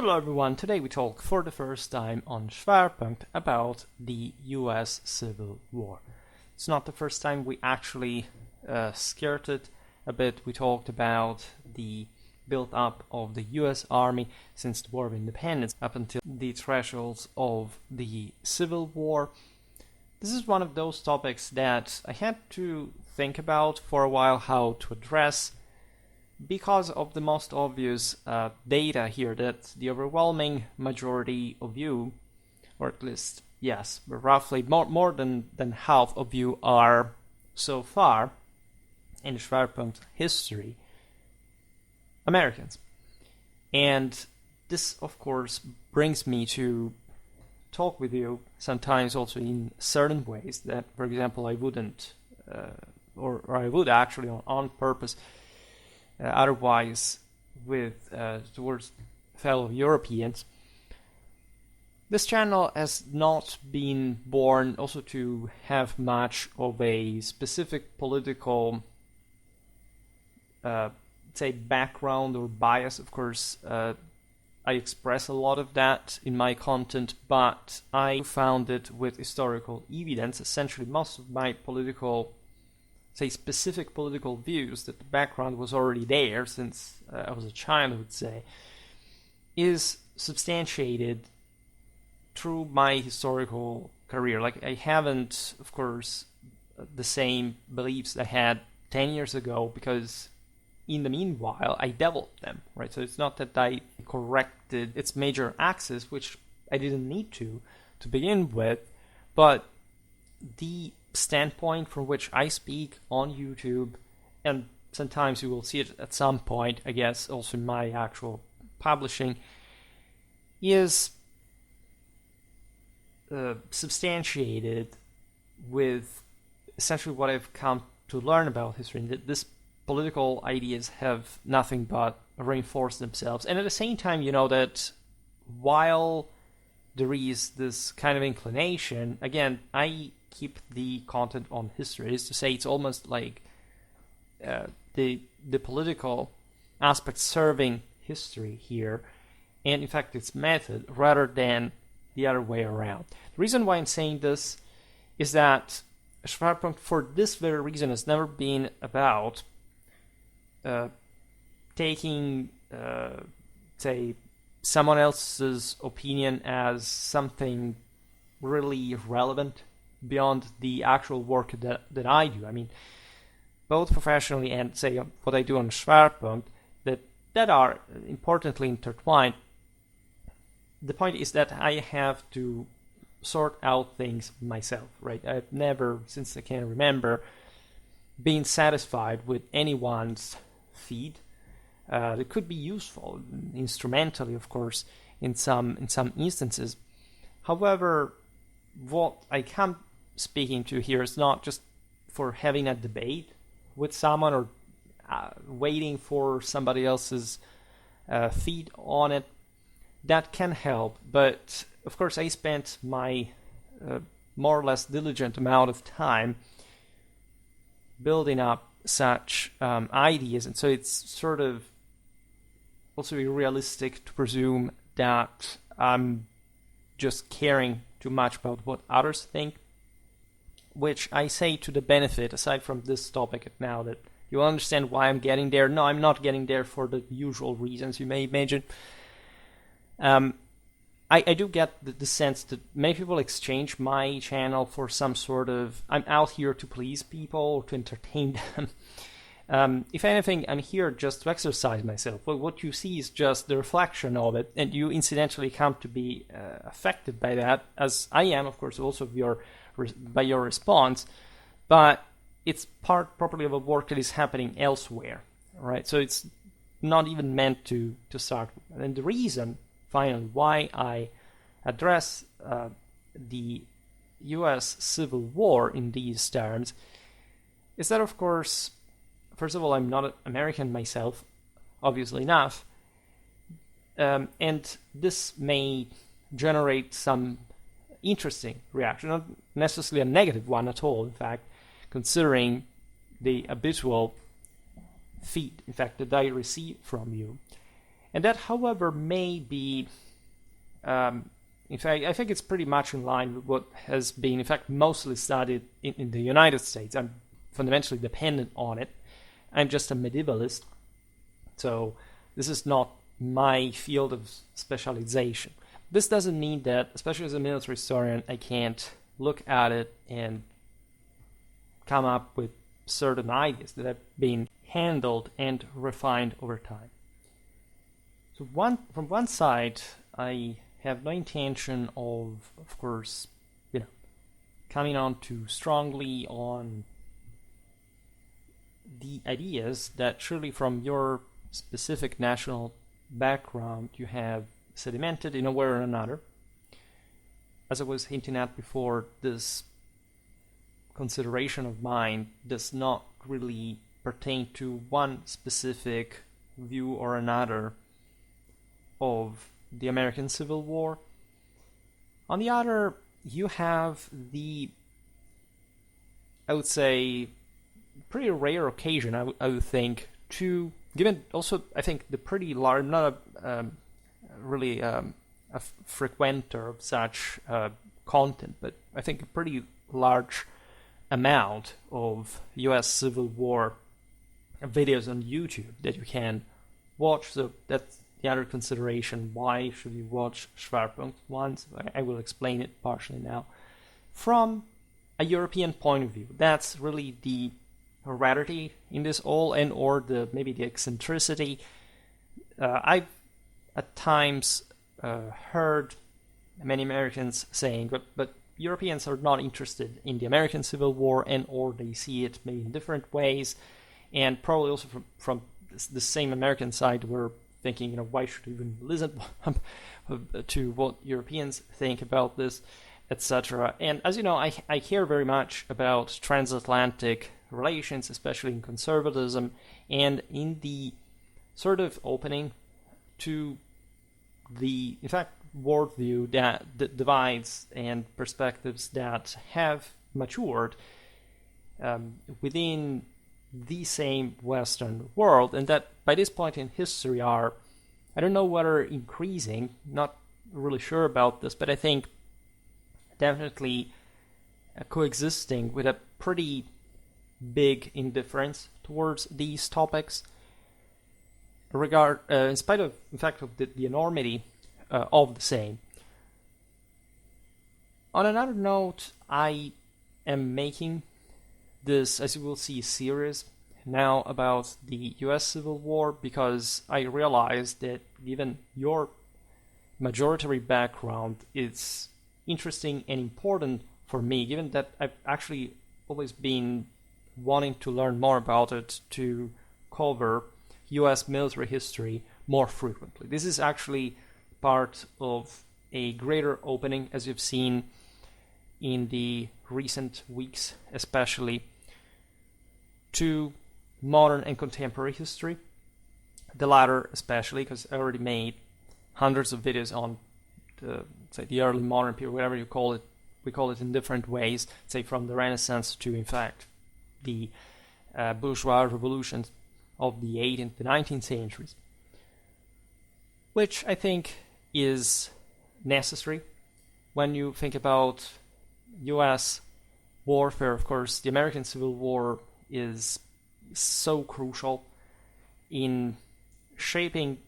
Hello everyone, today we talk for the first time on Schwerpunkt about the US Civil War. It's not the first time we actually skirted a bit. We talked about the build-up of the US Army since the War of Independence up until the thresholds of the Civil War. This is one of those topics that I had to think about for a while how to address, because of the most obvious data here that the overwhelming majority of you, or at least, yes, roughly more than half of you are so far in the Schwerpunkt history Americans. And this, of course, brings me to talk with you sometimes also in certain ways that, for example, I wouldn't, or I would actually on purpose, otherwise with towards fellow Europeans. This channel has not been born also to have much of a specific political say background or bias. Of course, I express a lot of that in my content, but I found it with historical evidence. Essentially, most of my political, say, specific political views, that the background was already there since I was a child, I would say, is substantiated through my historical career. Like, I haven't, of course, the same beliefs I had 10 years ago, because in the meanwhile, I developed them, right? So it's not that I corrected its major axis, which I didn't need to begin with, but the standpoint from which I speak on YouTube, and sometimes you will see it at some point, I guess, also in my actual publishing, is substantiated with essentially what I've come to learn about history. And this political ideas have nothing but reinforced themselves. And at the same time, you know that while there is this kind of inclination, again, I keep the content on history. It is to say, it's almost like the political aspect serving history here, and in fact its method, rather than the other way around. The reason why I'm saying this is that Schwerpunkt, for this very reason, has never been about taking, say, someone else's opinion as something really relevant beyond the actual work that I do. I mean, both professionally and, say, what I do on Schwerpunkt, that are importantly intertwined. The point is that I have to sort out things myself, right? I've never, since I can remember, been satisfied with anyone's feed. It could be useful instrumentally, of course, in some instances. However, what I come speaking to here is not just for having a debate with someone or waiting for somebody else's feed on it. That can help, but of course I spent my more or less diligent amount of time building up such ideas, and so it's sort of also realistic to presume that I'm just caring too much about what others think, which I say to the benefit, aside from this topic now, that you understand why I'm getting there. No, I'm not getting there for the usual reasons you may imagine. I do get the sense that many people exchange my channel for some sort of, I'm out here to please people or to entertain them. If anything, I'm here just to exercise myself. Well, what you see is just the reflection of it, and you incidentally come to be affected by that, as I am, of course, also by your response, but it's part properly of a work that is happening elsewhere, right? So it's not even meant to start with. And the reason, finally, why I address the US Civil War in these terms is that, of course, first of all, I'm not American myself, obviously enough, and this may generate some interesting reaction, not necessarily a negative one at all, in fact, considering the habitual feed, in fact, that I receive from you. And that, however, may be, in fact, I think it's pretty much in line with what has been, in fact, mostly studied in the United States. I'm fundamentally dependent on it. I'm just a medievalist, so this is not my field of specialization. This doesn't mean that, especially as a military historian, I can't look at it and come up with certain ideas that have been handled and refined over time. So from one side, I have no intention of course, coming on too strongly on the ideas that surely from your specific national background you have sedimented in a way or another. As I was hinting at before, this consideration of mine does not really pertain to one specific view or another of the American Civil War. On the other, you have the, I would say, pretty rare occasion, I would think, to, given also, I think, the pretty large, I'm not really a frequenter of such content, but I think a pretty large amount of US Civil War videos on YouTube that you can watch. So that's the other consideration. Why should you watch Schwerpunkt once? I will explain it partially now. From a European point of view, that's really the rarity in this all, and or maybe the eccentricity. I've at times heard many Americans saying, but Europeans are not interested in the American Civil War, and or they see it maybe in different ways, and probably also from the same American side we're thinking, why should we even listen to what Europeans think about this, etc. And as you know, I care very much about transatlantic relations, especially in conservatism, and in the sort of opening to the, in fact, worldview that divides and perspectives that have matured within the same Western world, and that by this point in history are, I don't know whether increasing, not really sure about this, but I think definitely coexisting with a pretty big indifference towards these topics, in spite of, in fact, of the enormity of the same. On another note, I am making this, as you will see, series now about the US Civil War because I realized that given your majority background, it's interesting and important for me, given that I've actually always been wanting to learn more about it, to cover US military history more frequently. This is actually part of a greater opening, as you've seen in the recent weeks, especially to modern and contemporary history. The latter especially, because I already made hundreds of videos on the early modern period, whatever you call it. We call it in different ways, say from the Renaissance to, in fact, the bourgeois revolutions of the 18th and 19th centuries, which I think is necessary when you think about US warfare. Of course, the American Civil War is so crucial in shaping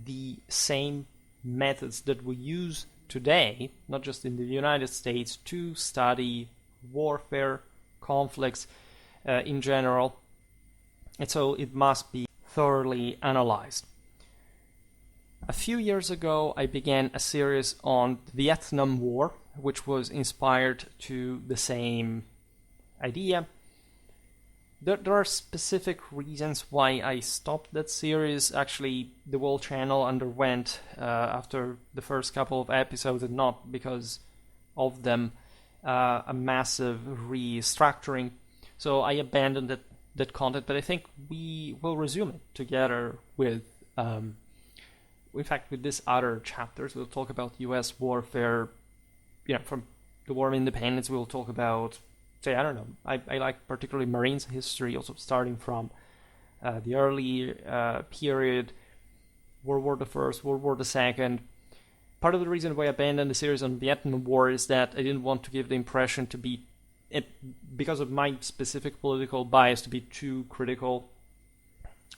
the same methods that we use today, not just in the United States, to study warfare, conflicts in general, and so it must be thoroughly analyzed. A few years ago, I began a series on the Vietnam War, which was inspired to the same idea. There are specific reasons why I stopped that series. Actually, the whole channel underwent, after the first couple of episodes, and not because of them, a massive restructuring. So I abandoned that content, but I think we will resume it together with, in fact, with these other chapters. We'll talk about U.S. warfare, from the War of Independence. We'll talk about, I don't know, I like particularly Marines history, also starting from the early period, World War the First, World War the Second. Part of the reason why I abandoned the series on Vietnam War is that I didn't want to give the impression to be, because of my specific political bias, to be too critical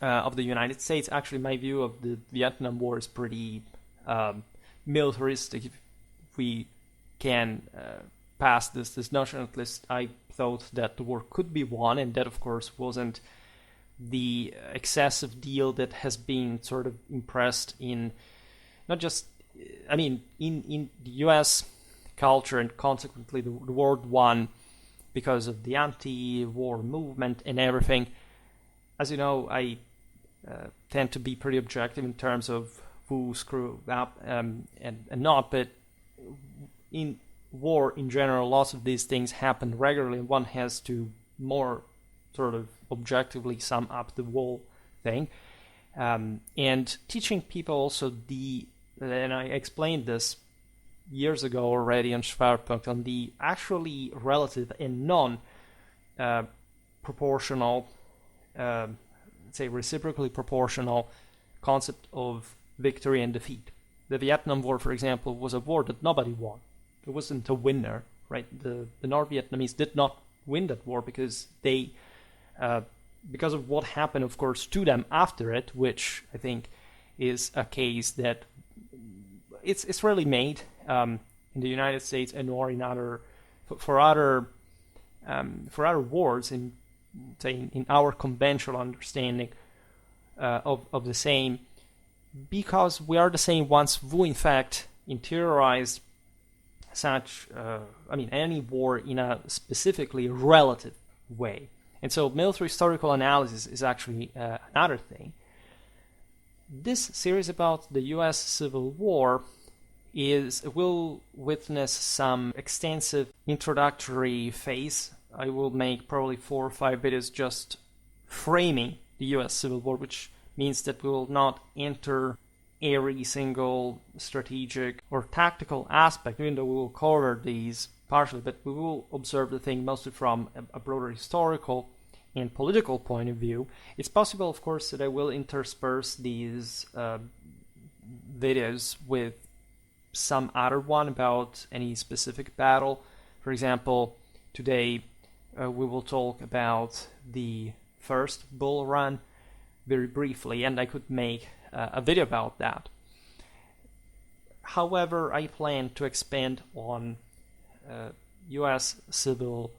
of the United States. Actually, my view of the Vietnam War is pretty militaristic. If we can pass this notion, at least I thought that the war could be won, and that, of course, wasn't the excessive deal that has been sort of impressed in not just, I mean, in the US culture, and consequently the world won because of the anti-war movement and everything. As you know, I tend to be pretty objective in terms of who screwed up and not, but in war in general, lots of these things happen regularly, and one has to more sort of objectively sum up the whole thing. And teaching people also and I explained this years ago already on Schwerpunkt, on the actually relative and non-proportional, say reciprocally proportional concept of victory and defeat. The Vietnam War, for example, was a war that nobody won. It wasn't a winner, right? The North Vietnamese did not win that war because they, because of what happened, of course, to them after it, which I think is a case that it's rarely made in the United States and or in other wars, in our conventional understanding of the same, because we are the same ones who in fact interiorized such any war in a specifically relative way. And so military historical analysis is actually another thing. This series about the US Civil War will witness some extensive introductory phase. I will make probably 4 or 5 videos just framing the US Civil War, which means that we will not enter every single strategic or tactical aspect, even though we will cover these partially, but we will observe the thing mostly from a broader historical and political point of view. It's possible, of course, that I will intersperse these videos with some other one about any specific battle. For example, today we will talk about the first Bull Run very briefly, and I could make a video about that. However, I plan to expand on US Civil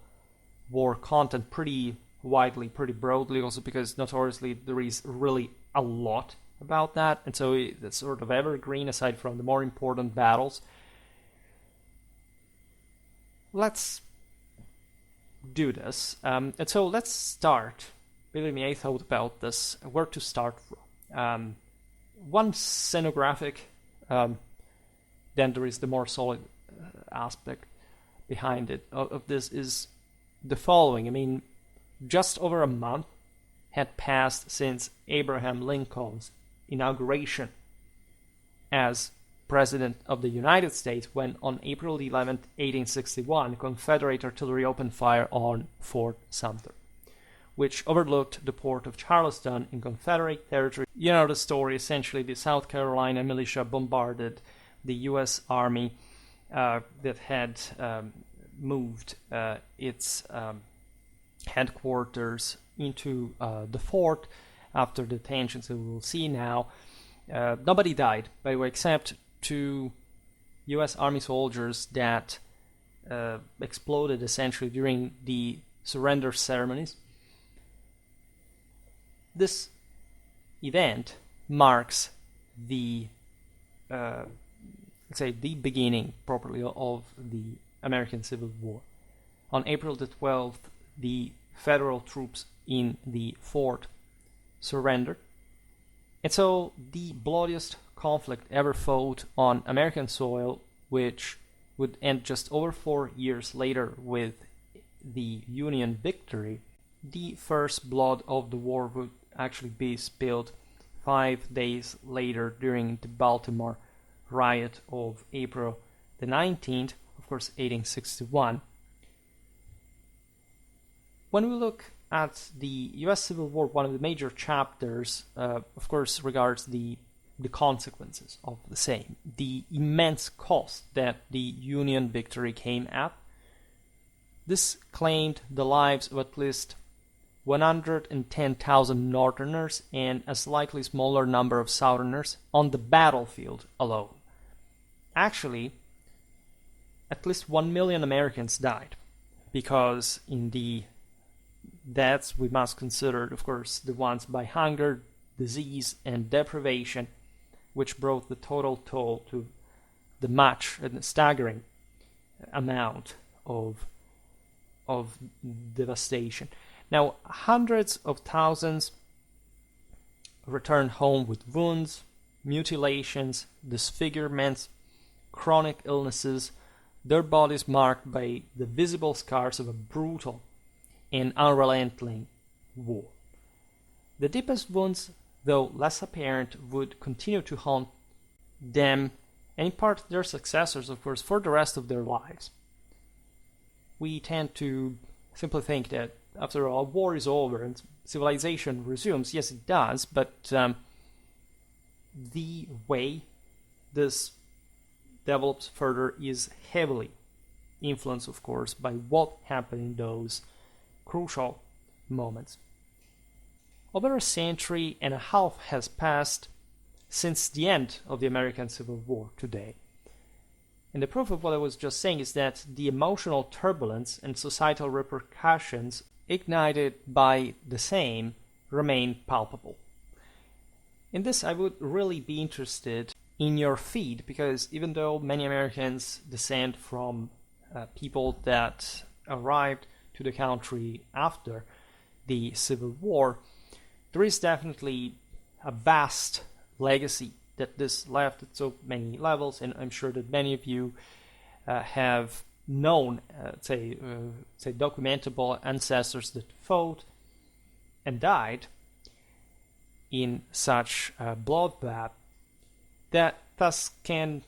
War content pretty widely, pretty broadly, also because notoriously there is really a lot about that, and so it's sort of evergreen aside from the more important battles. Let's do this. And so let's start. Believe me, I thought about this, where to start from. One scenographic, then there is the more solid aspect behind it of this is the following. I mean, just over a month had passed since Abraham Lincoln's inauguration as President of the United States, when on April 11, 1861, Confederate artillery opened fire on Fort Sumter, which overlooked the port of Charleston in Confederate territory. You know the story. Essentially, the South Carolina militia bombarded the U.S. Army that had moved its headquarters into the fort after the tensions that we will see now. Nobody died, by the way, except 2 U.S. Army soldiers that exploded essentially during the surrender ceremonies. This event marks the, let's say, the beginning properly of the American Civil War. On April the 12th, the federal troops in the fort surrendered. And so the bloodiest conflict ever fought on American soil, which would end just over 4 years later with the Union victory, the first blood of the war would actually be spilled 5 days later during the Baltimore riot of April the 19th, of course, 1861. When we look at the US Civil War, one of the major chapters, of course, regards the the consequences of the same, the immense cost that the Union victory came at. This claimed the lives of at least 110,000 Northerners and a slightly smaller number of Southerners on the battlefield alone. Actually, at least 1 million Americans died, because in the deaths we must consider, of course, the ones by hunger, disease, and deprivation, which brought the total toll to the much and staggering amount of devastation. Now, hundreds of thousands returned home with wounds, mutilations, disfigurements, chronic illnesses, their bodies marked by the visible scars of a brutal and unrelenting war. The deepest wounds, though less apparent, would continue to haunt them and in part their successors, of course, for the rest of their lives. We tend to simply think that after all, war is over and civilization resumes. Yes, it does, but the way this develops further is heavily influenced, of course, by what happened in those crucial moments. Over a century and a half has passed since the end of the American Civil War today. And the proof of what I was just saying is that the emotional turbulence and societal repercussions ignited by the same remain palpable. In this, I would really be interested in your feed, because even though many Americans descend from people that arrived to the country after the Civil War, there is definitely a vast legacy that this left at so many levels, and I'm sure that many of you have known, say documentable ancestors that fought and died in such bloodbath that thus can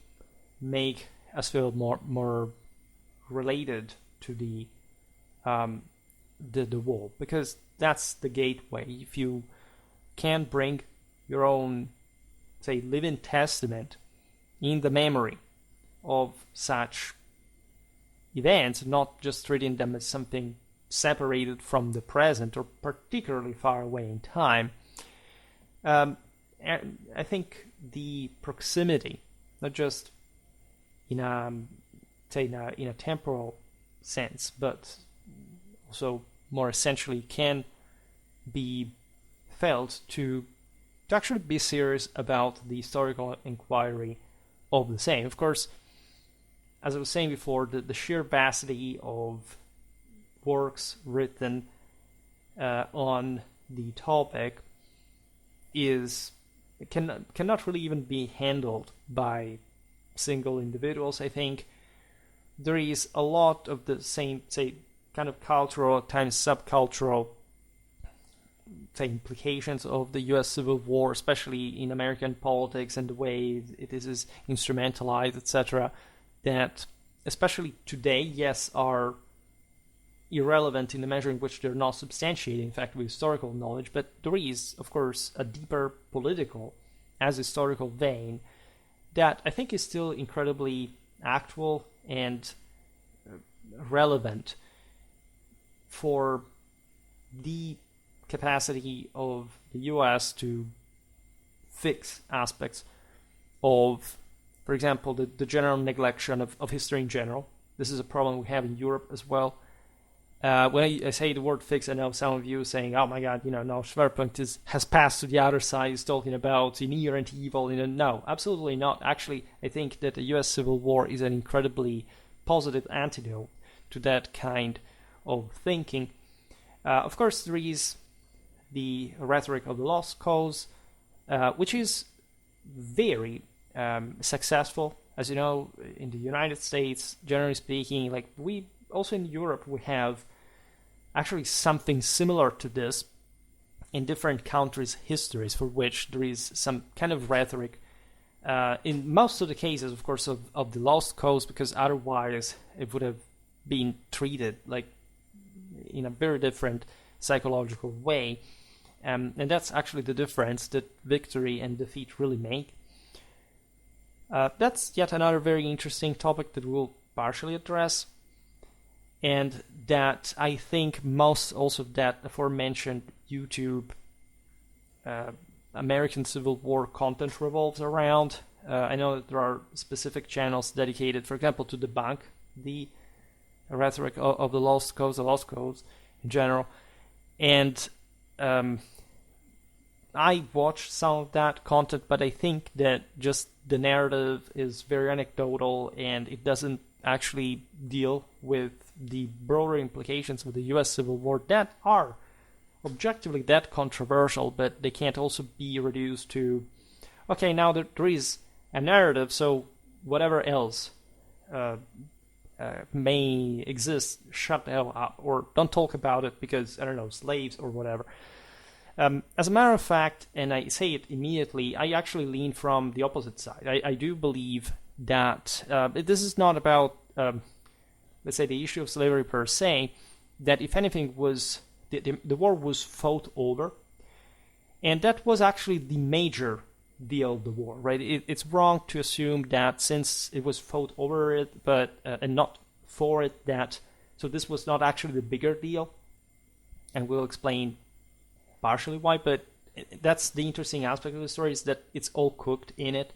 make us feel more related to the war, because that's the gateway. If you can bring your own, say, living testament in the memory of such events, not just treating them as something separated from the present or particularly far away in time, and I think the proximity, not just in a temporal sense, but also more essentially, can be felt to actually be serious about the historical inquiry of the same. Of course, as I was saying before, the sheer vastity of works written on the topic cannot really even be handled by single individuals. I think there is a lot of the same, say, kind of cultural times subcultural, say, implications of the U.S. Civil War, especially in American politics and the way it is instrumentalized, etc., that, especially today, yes, are irrelevant in the measure in which they're not substantiated, in fact, with historical knowledge, but there is, of course, a deeper political as historical vein that I think is still incredibly actual and relevant for the capacity of the U.S. to fix aspects of, for example, the general neglection of history in general. This is a problem we have in Europe as well. When I say the word fix, I know some of you saying, oh my god, no, Schwerpunkt has passed to the other side, is talking about inherent evil. No, absolutely not. Actually, I think that the U.S. Civil War is an incredibly positive antidote to that kind of thinking. Of course, there is the rhetoric of the lost cause, which is very successful. As you know, in the United States, generally speaking, like we also in Europe, we have actually something similar to this in different countries' histories, for which there is some kind of rhetoric in most of the cases, of course, of the lost cause, because otherwise it would have been treated like in a very different psychological way. And that's actually the difference that victory and defeat really make. That's yet another very interesting topic that we'll partially address, and that I think most also that aforementioned YouTube American Civil War content revolves around. I know that there are specific channels dedicated, for example, to debunk the rhetoric of the lost codes in general, and I watch some of that content, but I think that just the narrative is very anecdotal and it doesn't actually deal with the broader implications of the US Civil War that are objectively that controversial, but they can't also be reduced to, okay, now there is a narrative, so whatever else may exist, shut the hell up, or don't talk about it because, I don't know, slaves or whatever. As a matter of fact, and I say it immediately, I actually lean from the opposite side. I do believe that this is not about, let's say, the issue of slavery per se, that if anything was, the war was fought over, and that was actually the major deal of the war, right? It's wrong to assume that since it was fought over it, but and not for it, that so this was not actually the bigger deal, and we'll explain partially why. But that's the interesting aspect of the story, is that it's all cooked in it,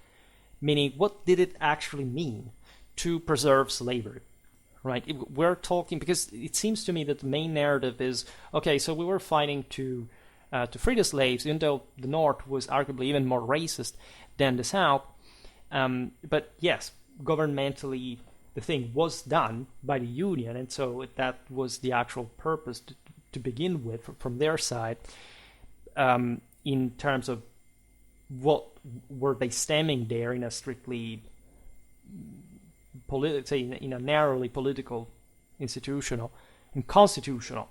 meaning what did it actually mean to preserve slavery, right? We're talking, because it seems to me that the main narrative is, okay, so we were fighting to free the slaves, even though the North was arguably even more racist than the South. But yes, governmentally, the thing was done by the Union, and so that was the actual purpose to begin with from their side. In terms of what were they stemming there in a strictly say in a narrowly political, institutional, and constitutional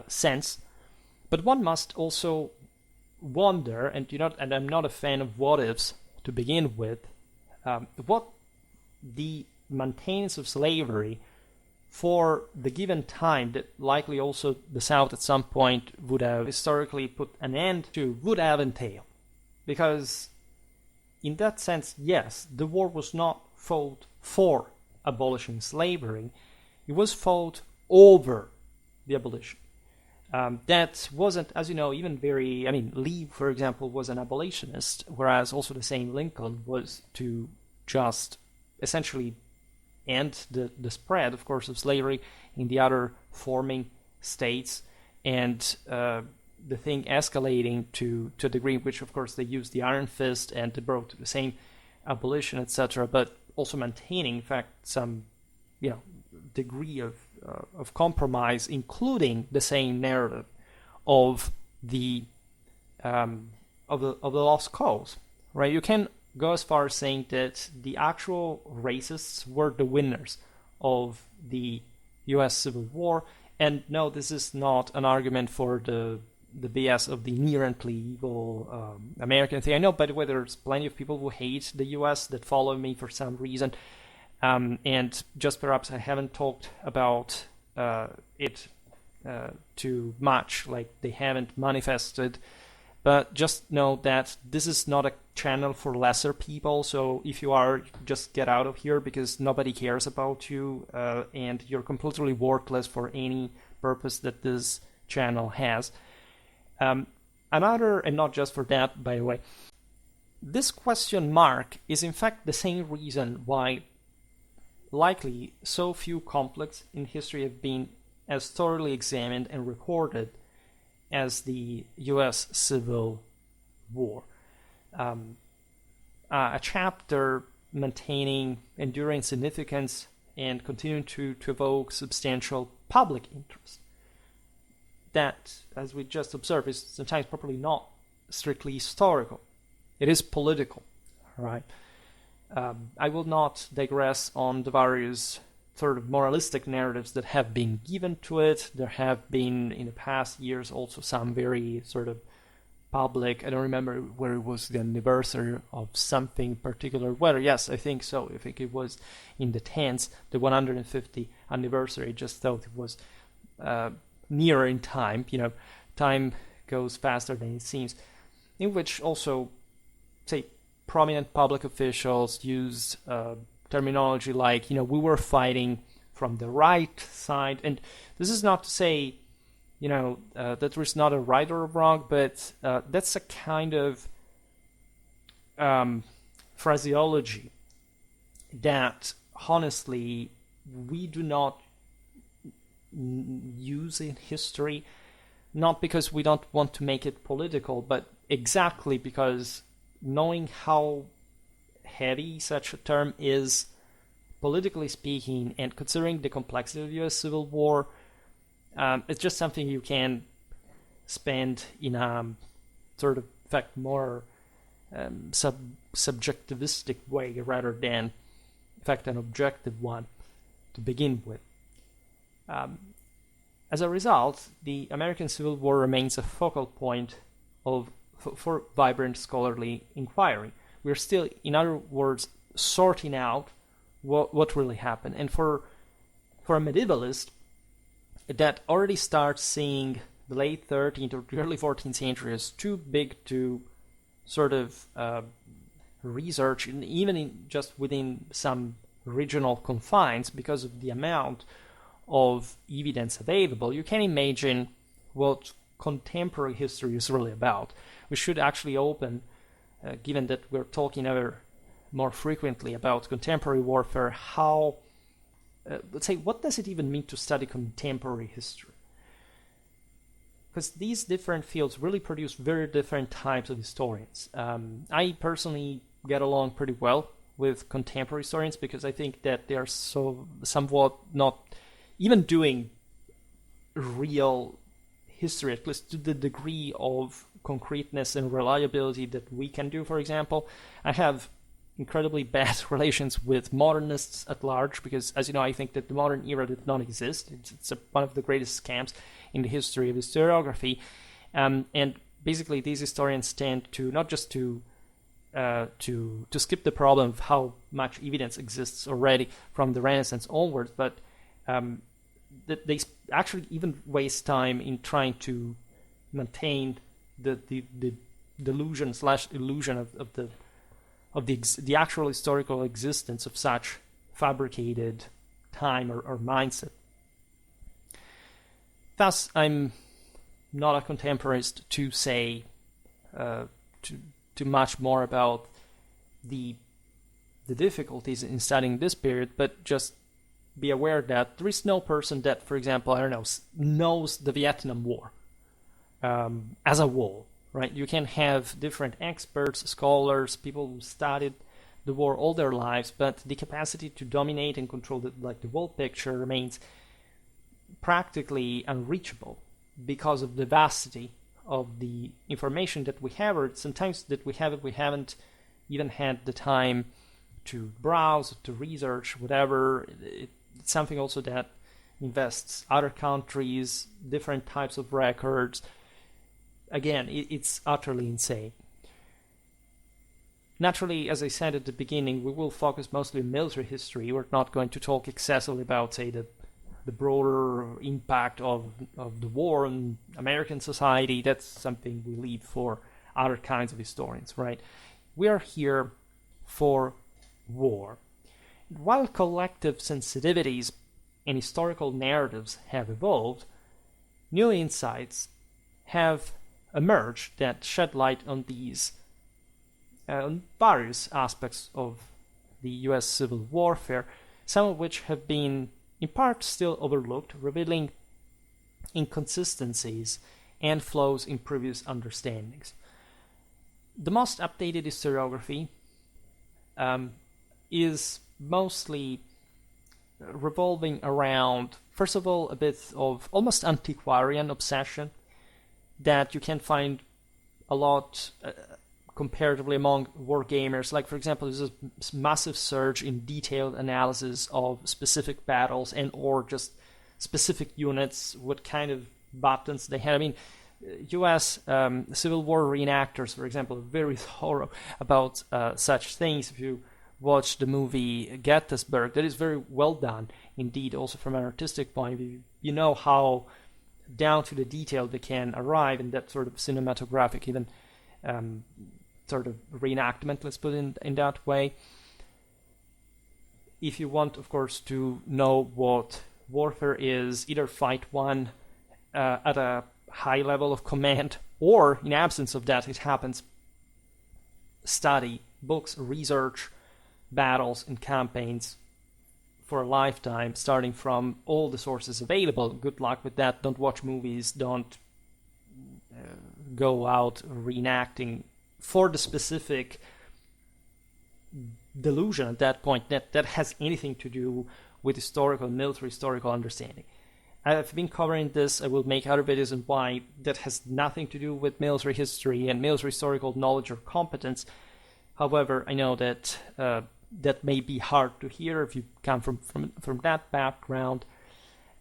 sense. But one must also wonder, and I'm not a fan of what ifs to begin with, what the maintenance of slavery for the given time that likely also the South at some point would have historically put an end to would have entailed. Because in that sense, yes, the war was not fought for abolishing slavery, it was fought over the abolition. That wasn't, as you know, even very, Lee, for example, was an abolitionist, whereas also the same Lincoln was to just essentially end the spread, of course, of slavery in the other forming states, and the thing escalating to a degree in which, of course, they used the iron fist and they brought to the same abolition, etc., but also maintaining, in fact, some degree of compromise, including the same narrative of the lost cause, right? You can go as far as saying that the actual racists were the winners of the U.S. Civil War, and no, this is not an argument for the BS of the inherently evil American thing. I know, by the way, there's plenty of people who hate the U.S. that follow me for some reason. And just perhaps I haven't talked about it too much, like they haven't manifested. But just know that this is not a channel for lesser people. So if you are, just get out of here, because nobody cares about you, and you're completely worthless for any purpose that this channel has. Another, and not just for that, by the way, this question mark is in fact the same reason why likely so few conflicts in history have been as thoroughly examined and recorded as the U.S. Civil War. A chapter maintaining enduring significance and continuing to evoke substantial public interest. That, as we just observed, is sometimes probably not strictly historical. It is political, right? I will not digress on the various sort of moralistic narratives that have been given to it. There have been, in the past years, also some very sort of public, I don't remember where it was the anniversary of something particular, whether, yes, I think so. I think it was in the 10s, the 150th anniversary. I just thought it was nearer in time. Time goes faster than it seems. In which also, say, prominent public officials used terminology like, we were fighting from the right side. And this is not to say, that there's not a right or a wrong, but that's a kind of phraseology that, honestly, we do not use in history, not because we don't want to make it political, but exactly because knowing how heavy such a term is, politically speaking, and considering the complexity of the U.S. Civil War, it's just something you can spend in a sort of, in fact, more subjectivistic way rather than, in fact, an objective one to begin with. As a result, the American Civil War remains a focal point for vibrant scholarly inquiry. We're still, in other words, sorting out what really happened. And for a medievalist that already starts seeing the late 13th or early 14th century as too big to sort of research, and even just within some regional confines because of the amount of evidence available, you can imagine what contemporary history is really about. We should actually open, given that we're talking ever more frequently about contemporary warfare, how, let's say, what does it even mean to study contemporary history? Because these different fields really produce very different types of historians. I personally get along pretty well with contemporary historians because I think that they are so somewhat not even doing real history, at least to the degree of concreteness and reliability that we can do, for example. I have incredibly bad relations with modernists at large because, as you know, I think that the modern era did not exist. It's one of the greatest scams in the history of historiography. And basically, these historians tend to not just to skip the problem of how much evidence exists already from the Renaissance onwards, but they actually even waste time in trying to maintain the delusion / illusion of the actual historical existence of such fabricated time or mindset. Thus, I'm not a contemporaryist to say too much more about the difficulties in studying this period, but just be aware that there is no person that, for example, I don't know, knows the Vietnam War as a whole, right? You can have different experts, scholars, people who studied the war all their lives, but the capacity to dominate and control the whole picture remains practically unreachable because of the vastity of the information that we have, or sometimes that we have it, we haven't even had the time to browse, to research, whatever. It's something also that invests other countries, different types of records. Again, it's utterly insane. Naturally, as I said at the beginning, we will focus mostly on military history. We're not going to talk excessively about, say, the broader impact of the war on American society. That's something we leave for other kinds of historians, right? We are here for war. While collective sensitivities and historical narratives have evolved, new insights have emerged that shed light on these on various aspects of the U.S. Civil Warfare, some of which have been in part still overlooked, revealing inconsistencies and flaws in previous understandings. The most updated historiography is mostly revolving around, first of all, a bit of almost antiquarian obsession that you can find a lot comparatively among wargamers. Like, for example, there's a massive surge in detailed analysis of specific battles and or just specific units, what kind of buttons they had. I mean, U.S. Civil War reenactors, for example, are very thorough about such things. If you watch the movie Gettysburg, that is very well done indeed, also from an artistic point of view. You know how down to the detail they can arrive in that sort of cinematographic, even sort of reenactment, let's put it in that way. If you want, of course, to know what warfare is, either fight one at a high level of command, or in absence of that, it happens, study books, research battles and campaigns for a lifetime, starting from all the sources available. Good luck with that. Don't watch movies. Don't go out reenacting for the specific delusion at that point that has anything to do with military historical understanding. I've been covering this. I will make other videos on why that has nothing to do with military history and military historical knowledge or competence. However, I know that that may be hard to hear if you come from that background.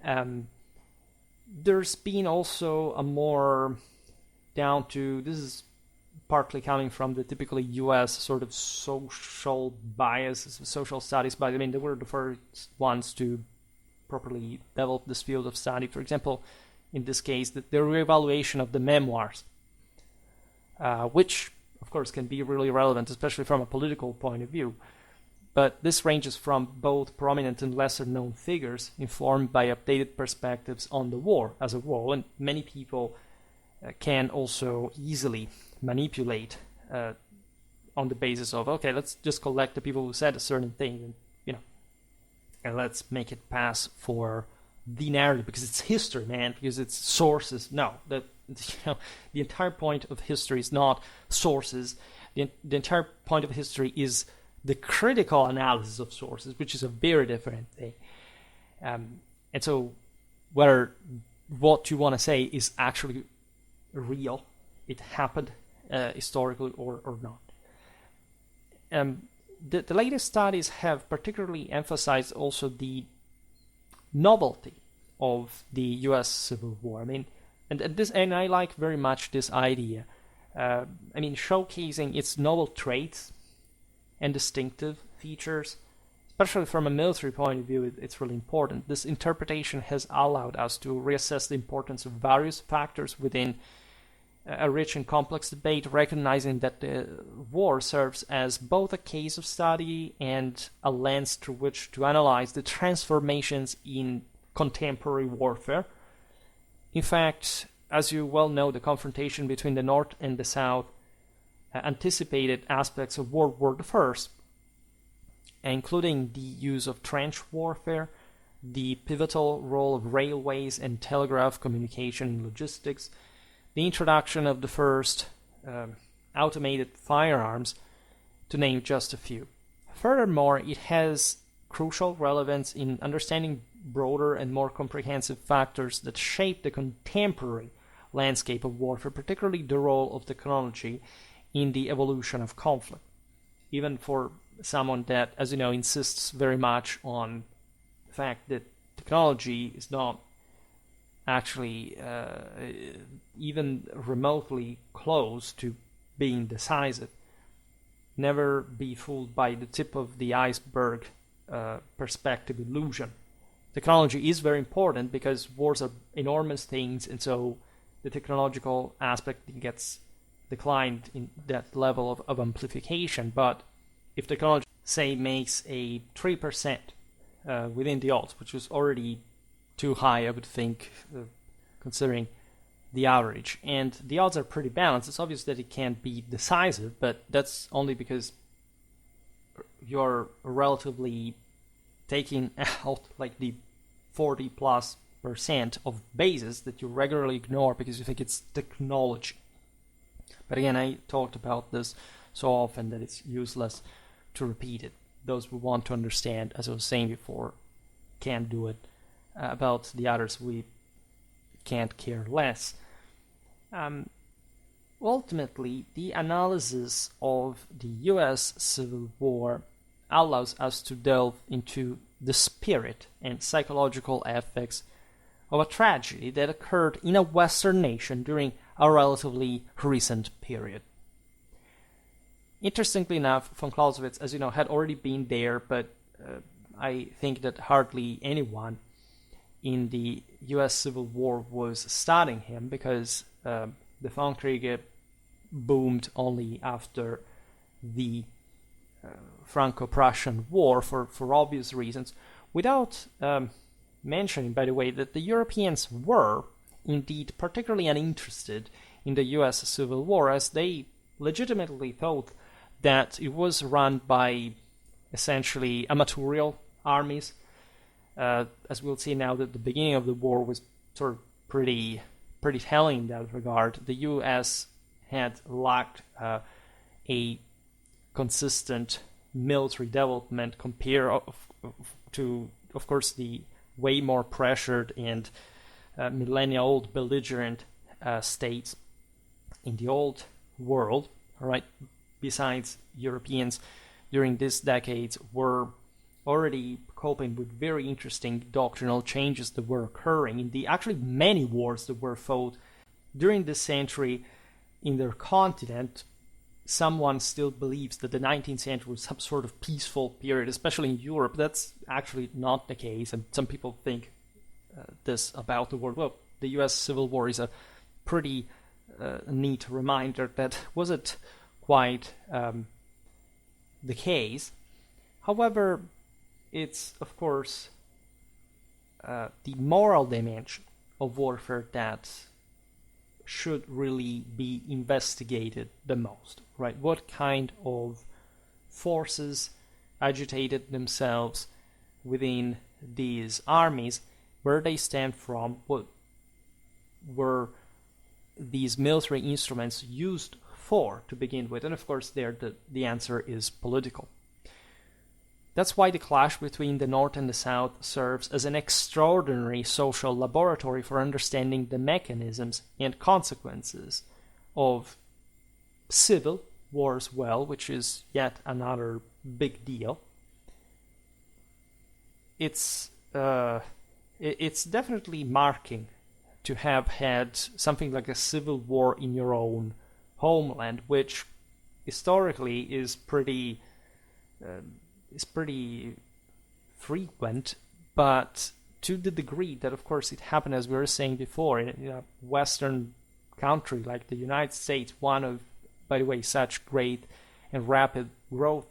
There's been also a more down to, this is partly coming from the typically US sort of social bias, social studies, but I mean, they were the first ones to properly develop this field of study. For example, in this case, the reevaluation of the memoirs, which of course can be really relevant, especially from a political point of view. But this ranges from both prominent and lesser known figures informed by updated perspectives on the war as a whole, and many people can also easily manipulate on the basis of, okay, let's just collect the people who said a certain thing, and and let's make it pass for the narrative because it's history, man, because it's sources. No, the entire point of history is not sources. The entire point of history is the critical analysis of sources, which is a very different thing. And so whether what you want to say is actually real, it happened historically or not. The latest studies have particularly emphasized also the novelty of the U.S. Civil War. I mean, and I like very much this idea. I mean, showcasing its novel traits and distinctive features, especially from a military point of view, it's really important. This interpretation has allowed us to reassess the importance of various factors within a rich and complex debate, recognizing that the war serves as both a case of study and a lens through which to analyze the transformations in contemporary warfare. In fact, as you well know, the confrontation between the North and the South anticipated aspects of World War I, including the use of trench warfare, the pivotal role of railways and telegraph communication and logistics, the introduction of the first automated firearms, to name just a few. Furthermore, it has crucial relevance in understanding broader and more comprehensive factors that shape the contemporary landscape of warfare, particularly the role of technology in the evolution of conflict. Even for someone that, as you know, insists very much on the fact that technology is not actually even remotely close to being decisive. Never be fooled by the tip of the iceberg perspective illusion. Technology is very important because wars are enormous things, and so the technological aspect gets declined in that level of amplification. But if technology, say, makes a 3% within the odds, which is already too high, I would think, considering the average, and the odds are pretty balanced, it's obvious that it can't be decisive, but that's only because you're relatively taking out like the 40+% of bases that you regularly ignore because you think it's technology. But again, I talked about this so often that it's useless to repeat it. Those who want to understand, as I was saying before, can't do it. About the others, we can't care less. Ultimately, the analysis of the US Civil War allows us to delve into the spirit and psychological effects of a tragedy that occurred in a Western nation during a relatively recent period. Interestingly enough, von Clausewitz, as you know, had already been there, but I think that hardly anyone in the US Civil War was studying him because the Von Kriege boomed only after the Franco-Prussian War for obvious reasons, without mentioning, by the way, that the Europeans were indeed particularly uninterested in the US Civil War, as they legitimately thought that it was run by essentially amatorial armies. As we'll see now, that the beginning of the war was sort of pretty telling in that regard. The US had lacked a consistent military development compared to, of course, the way more pressured and millennia-old belligerent states in the old world. All right. Besides, Europeans during these decades were already coping with very interesting doctrinal changes that were occurring in the actually many wars that were fought during this century in their continent. Someone still believes that the 19th century was some sort of peaceful period, especially in Europe. That's actually not the case, and some people think this about the world. Well, the US Civil War is a pretty neat reminder that wasn't quite the case. However, it's, of course, the moral dimension of warfare that should really be investigated the most, right? What kind of forces agitated themselves within these armies, where they stem from, what were these military instruments used for to begin with, and of course there the answer is political. That's why the clash between the North and the South serves as an extraordinary social laboratory for understanding the mechanisms and consequences of civil war as well, which is yet another big deal. It's definitely marking to have had something like a civil war in your own homeland, which historically is pretty frequent, but to the degree that, of course, it happened, as we were saying before, in a Western country like the United States, one of, by the way, such great and rapid growth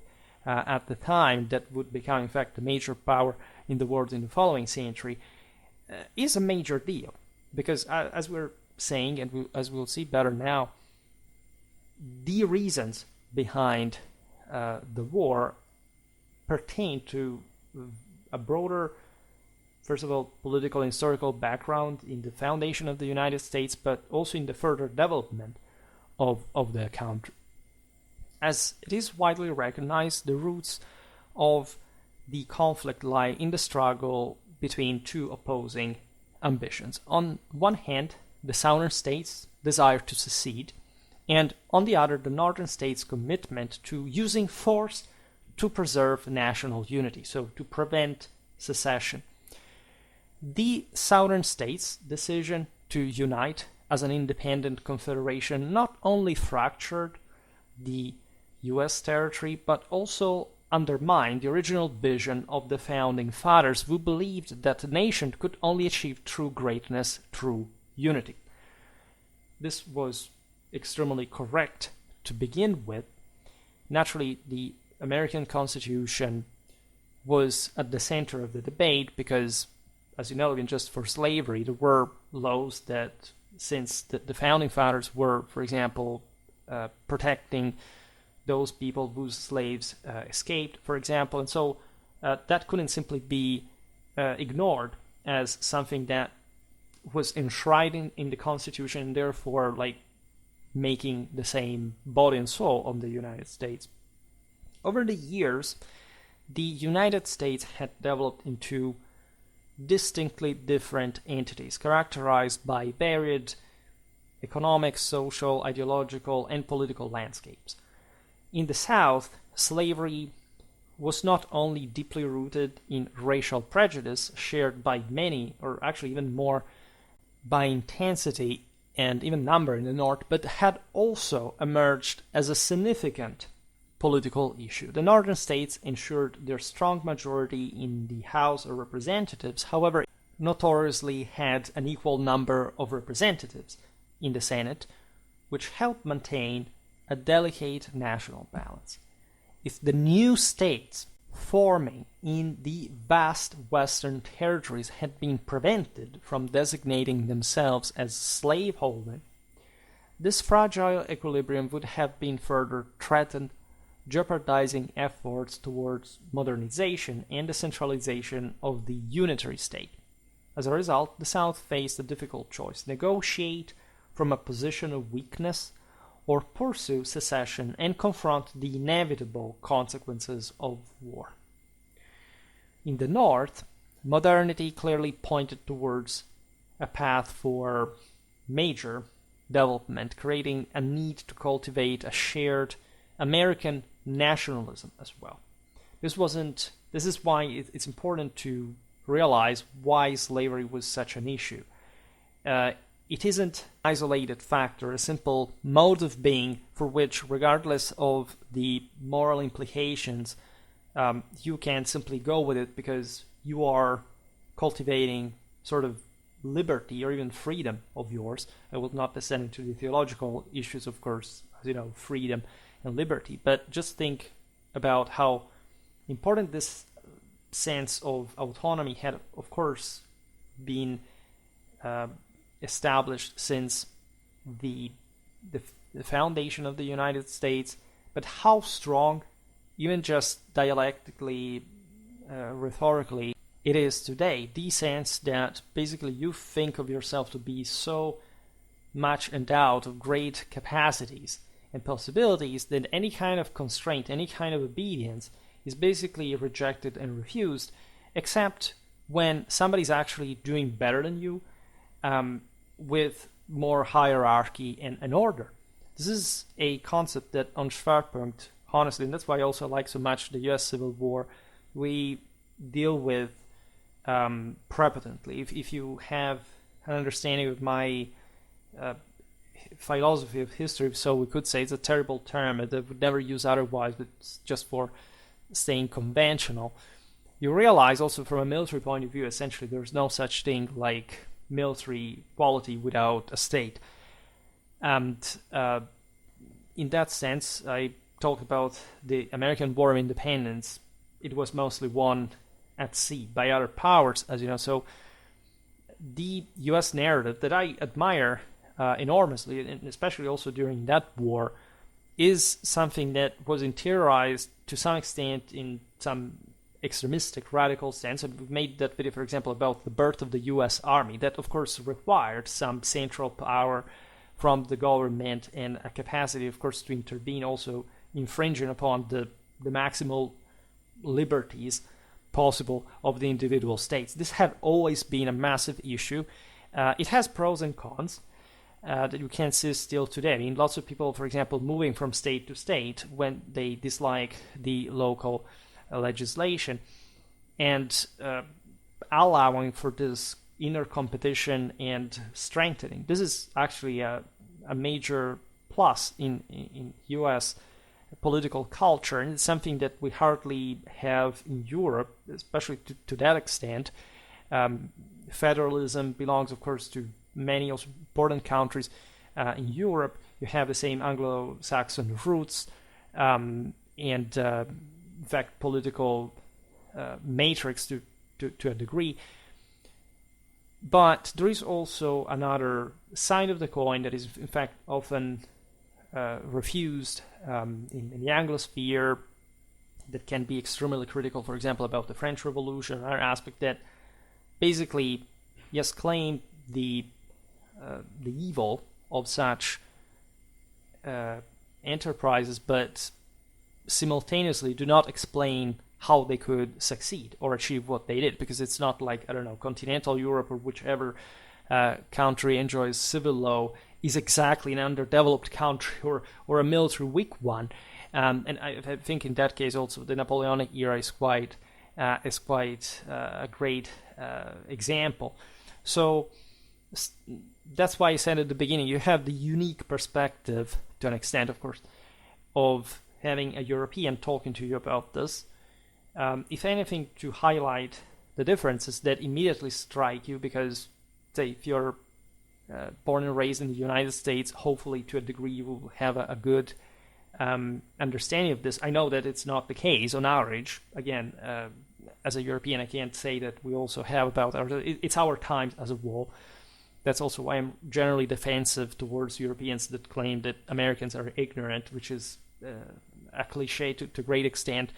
at the time, that would become, in fact, a major power in the world in the following century, is a major deal. Because, as we're saying, and as we'll see better now, the reasons behind the war pertain to a broader, first of all, political and historical background in the foundation of the United States, but also in the further development of the country. As it is widely recognized, the roots of the conflict lie in the struggle between two opposing ambitions. On one hand, the southern states' desire to secede, and on the other, the northern states' commitment to using force to preserve national unity, so to prevent secession. The southern states' decision to unite as an independent confederation not only fractured the US territory, but also undermined the original vision of the founding fathers, who believed that the nation could only achieve true greatness through unity. This was extremely correct to begin with. Naturally, the American Constitution was at the center of the debate because, as you know, even just for slavery, there were laws that, since the founding fathers were, for example, protecting those people whose slaves escaped, for example, and so that couldn't simply be ignored as something that was enshrined in the Constitution, and therefore, like, making the same body and soul of the United States. Over the years, the United States had developed into distinctly different entities, characterized by varied economic, social, ideological, and political landscapes. In the South, slavery was not only deeply rooted in racial prejudice shared by many, or actually even more by intensity and even number in the North, but had also emerged as a significant political issue. The northern states ensured their strong majority in the House of Representatives, however, notoriously had an equal number of representatives in the Senate, which helped maintain a delicate national balance. If the new states forming in the vast Western territories had been prevented from designating themselves as slaveholding, this fragile equilibrium would have been further threatened, jeopardizing efforts towards modernization and the centralization of the unitary state. As a result, the South faced a difficult choice: negotiate from a position of weakness or pursue secession and confront the inevitable consequences of war. In the North, modernity clearly pointed towards a path for major development, creating a need to cultivate a shared American nationalism as well. This is why it's important to realize why slavery was such an issue. It isn't an isolated factor, a simple mode of being for which, regardless of the moral implications, you can simply go with it because you are cultivating sort of liberty or even freedom of yours. I will not descend into the theological issues, of course, freedom and liberty, but just think about how important this sense of autonomy had, of course, been established since the foundation of the United States, but how strong, even just dialectically, rhetorically, it is today. The sense that basically you think of yourself to be so much endowed of great capacities and possibilities that any kind of constraint, any kind of obedience is basically rejected and refused, except when somebody's actually doing better than you, with more hierarchy and order. This is a concept that on Schwerpunkt, honestly, and that's why I also like so much the US Civil War, we deal with prepotently. If you have an understanding of my philosophy of history, so we could say it's a terrible term that I would never use otherwise, but it's just for staying conventional. You realize also from a military point of view, essentially there's no such thing like military quality without a state. And in that sense, I talked about the American War of Independence. It was mostly won at sea by other powers, as you know. So the US narrative that I admire enormously, and especially also during that war, is something that was interiorized to some extent in some extremistic, radical sense. And we've made that video, for example, about the birth of the US Army. That, of course, required some central power from the government and a capacity, of course, to intervene, also infringing upon the maximal liberties possible of the individual states. This had always been a massive issue. It has pros and cons that you can see still today. I mean, lots of people, for example, moving from state to state when they dislike the local legislation, and allowing for this inner competition and strengthening. This is actually a major plus in US political culture, and it's something that we hardly have in Europe, especially to that extent. Federalism belongs, of course, to many also important countries in Europe. You have the same Anglo-Saxon roots, and in fact, political matrix to a degree. But there is also another side of the coin that is, in fact, often refused in the Anglosphere, that can be extremely critical, for example, about the French Revolution, another aspect that basically, yes, claim the evil of such enterprises, but simultaneously do not explain how they could succeed or achieve what they did, because it's not like, I don't know, continental Europe or whichever country enjoys civil law is exactly an underdeveloped country or a military weak one. And I think in that case also the Napoleonic era is quite a great example. So that's why I said at the beginning, you have the unique perspective, to an extent, of course, of having a European talking to you about this. If anything, to highlight the differences that immediately strike you, because, say, if you're born and raised in the United States, hopefully to a degree you will have a good understanding of this. I know that it's not the case on average. Again, as a European, I can't say that we also have about it's our times as a whole. That's also why I'm generally defensive towards Europeans that claim that Americans are ignorant, which is a cliche to a great extent.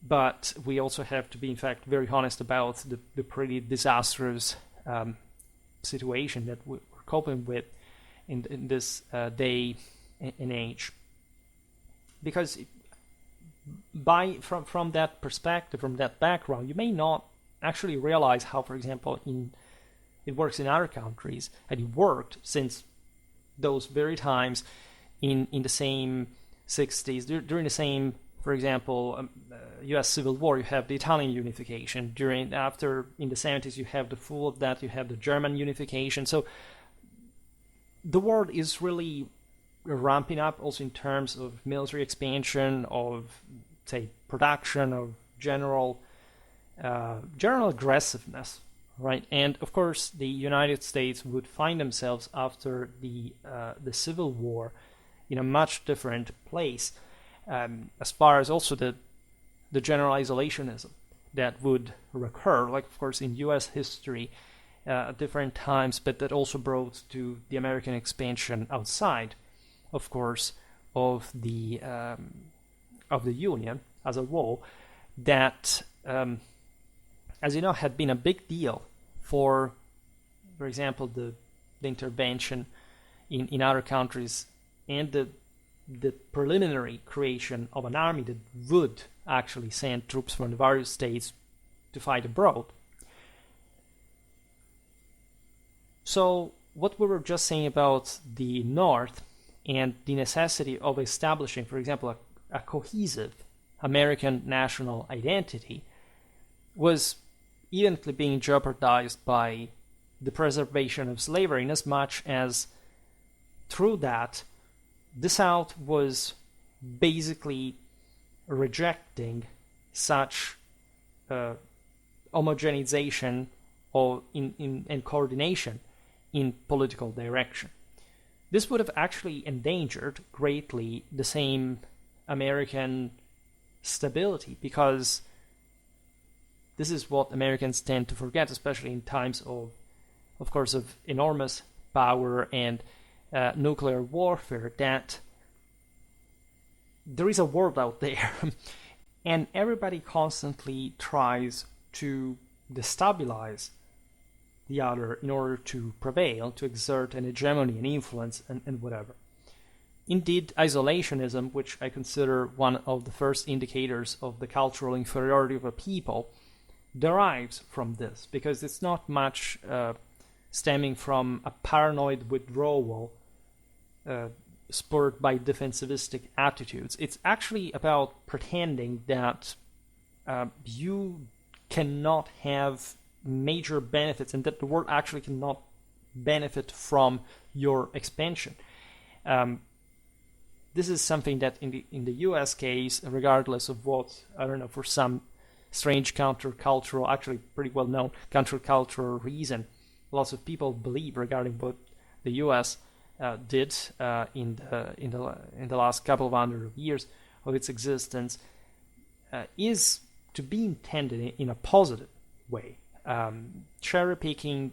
But we also have to be, in fact, very honest about the pretty disastrous situation that we're coping with in this day and age. Because from that perspective, from that background, you may not actually realize how, for example, it works in other countries, and it worked since those very times in the same 60s, during the same, for example, U.S. Civil War. You have the Italian unification. In the 70s, you have the full of that. You have the German unification. So the world is really ramping up, also in terms of military expansion, of say production, of general aggressiveness, right? And of course, the United States would find themselves after the Civil War in a much different place, as far as also the general isolationism that would recur, like of course in U.S. history at different times, but that also brought to the American expansion outside, of course, of the Union as a whole, that, as you know, had been a big deal for example, the intervention in other countries and the preliminary creation of an army that would actually send troops from the various states to fight abroad. So what we were just saying about the North and the necessity of establishing, for example, a cohesive American national identity was evidently being jeopardized by the preservation of slavery, in as much as through that the South was basically rejecting such homogenization and coordination in political direction. This would have actually endangered greatly the same American stability, because this is what Americans tend to forget, especially in times of course, of enormous power and nuclear warfare, that there is a world out there and everybody constantly tries to destabilize the other in order to prevail, to exert an hegemony, an influence, and whatever. Indeed, isolationism, which I consider one of the first indicators of the cultural inferiority of a people, derives from this, because it's not much stemming from a paranoid withdrawal spurred by defensivistic attitudes. It's actually about pretending that you cannot have major benefits and that the world actually cannot benefit from your expansion. This is something that in the US case, regardless of what, I don't know, for some strange countercultural, actually pretty well known countercultural reason, lots of people believe regarding what the US did in the last couple of hundred years of its existence, is to be intended in a positive way. Cherry picking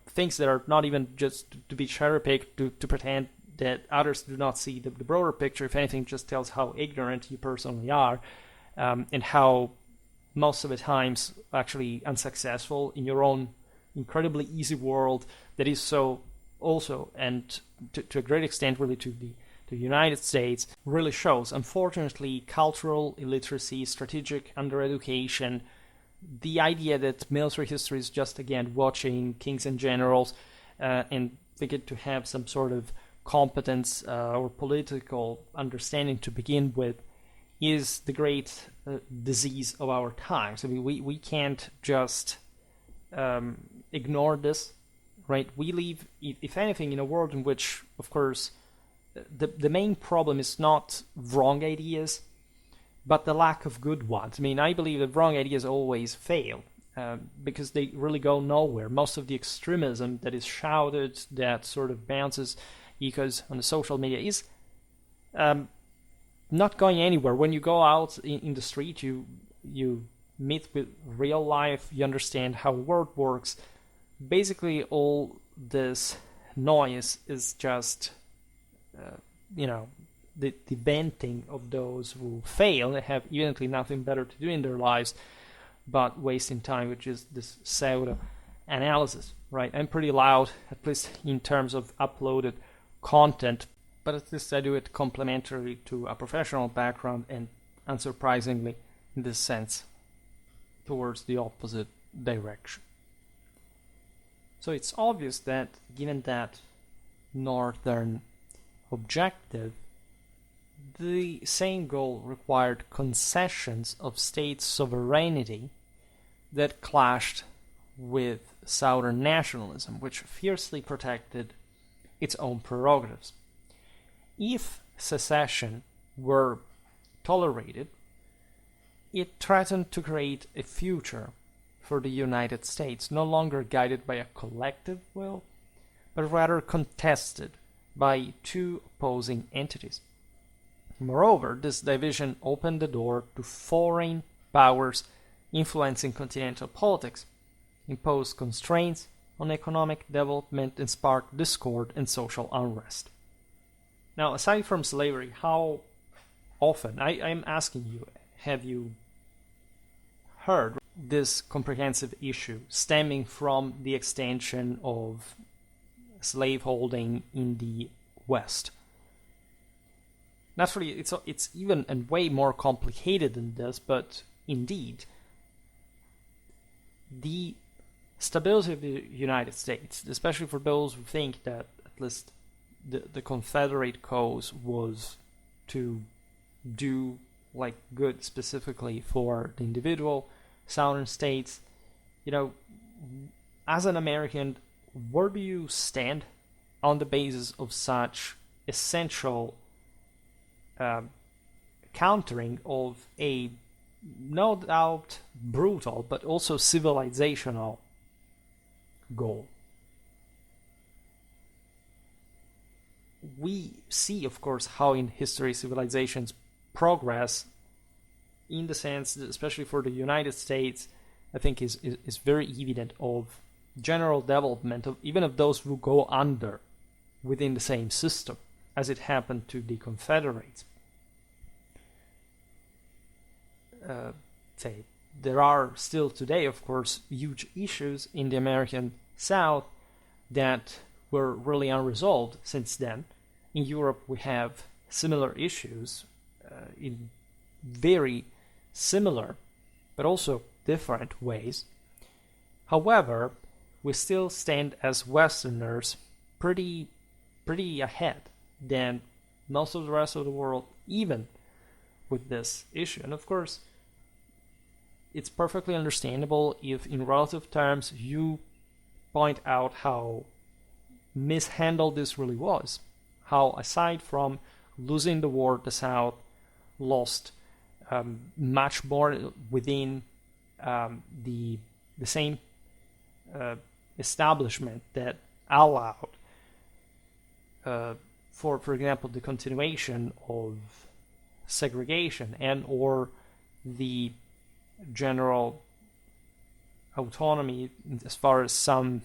things that are not even just to be cherry picked to pretend that others do not see the broader picture. If anything, just tells how ignorant you personally are, and how most of the times actually unsuccessful in your own incredibly easy world that is so also, and to a great extent really to the United States, really shows. Unfortunately, cultural illiteracy, strategic undereducation, the idea that military history is just, again, watching kings and generals and thinking to have some sort of competence or political understanding to begin with, is the great disease of our times. I mean, we can't just ignore this, right? We live, if anything, in a world in which, of course, the main problem is not wrong ideas, but the lack of good ones. I mean, I believe that wrong ideas always fail because they really go nowhere. Most of the extremism that is shouted, that sort of bounces echoes on the social media, is not going anywhere. When you go out in the street, you meet with real life, you understand how the world works. Basically, all this noise is just, the venting of those who fail and have evidently nothing better to do in their lives but wasting time, which is this pseudo analysis, right? I'm pretty loud, at least in terms of uploaded content, but at least I do it complementary to a professional background, and unsurprisingly, in this sense, towards the opposite direction. So it's obvious that given that northern objective, the same goal required concessions of state sovereignty that clashed with southern nationalism, which fiercely protected its own prerogatives. If secession were tolerated, it threatened to create a future for the United States no longer guided by a collective will, but rather contested by two opposing entities. Moreover, this division opened the door to foreign powers influencing continental politics, imposed constraints on economic development, and sparked discord and social unrest. Now, aside from slavery, how often, I'm asking you, have you heard this comprehensive issue stemming from the extension of slaveholding in the West? Naturally, it's even and way more complicated than this, but indeed, the stability of the United States, especially for those who think that at least the Confederate cause was to do like good specifically for the individual southern states, as an American, where do you stand on the basis of such essential countering of a no doubt brutal but also civilizational goal? We see, of course, how in history civilizations progress, in the sense that, especially for the United States, I think is very evident of general development of even of those who go under within the same system, as it happened to the Confederates. There are still today, of course, huge issues in the American South that were really unresolved since then. In Europe, we have similar issues in very similar but also different ways. However, we still stand as Westerners pretty ahead than most of the rest of the world, even with this issue. And of course, it's perfectly understandable if in relative terms you point out how mishandled this really was, how aside from losing the war, the South lost much more within the same establishment that allowed, for example, the continuation of segregation and or the general autonomy as far as some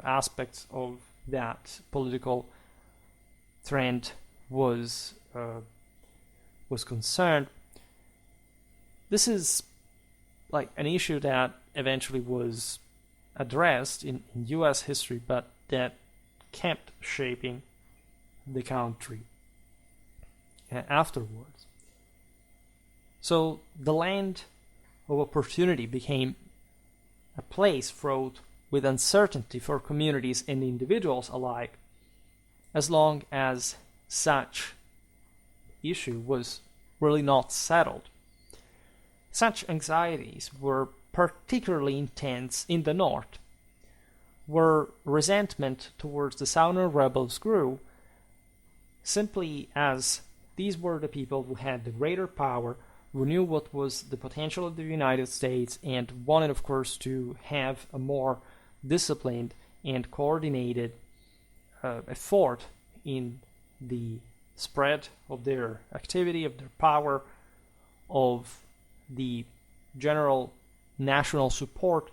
aspects of that political trend was concerned. This is like an issue that eventually was addressed in U.S. history, but that kept shaping the country afterwards. So the land of opportunity became a place fraught with uncertainty for communities and individuals alike, as long as such issue was really not settled. Such anxieties were particularly intense in the North, where resentment towards the Southern rebels grew, simply as these were the people who had the greater power, who knew what was the potential of the United States, and wanted, of course, to have a more disciplined and coordinated effort in the spread of their activity, of their power, of the general national support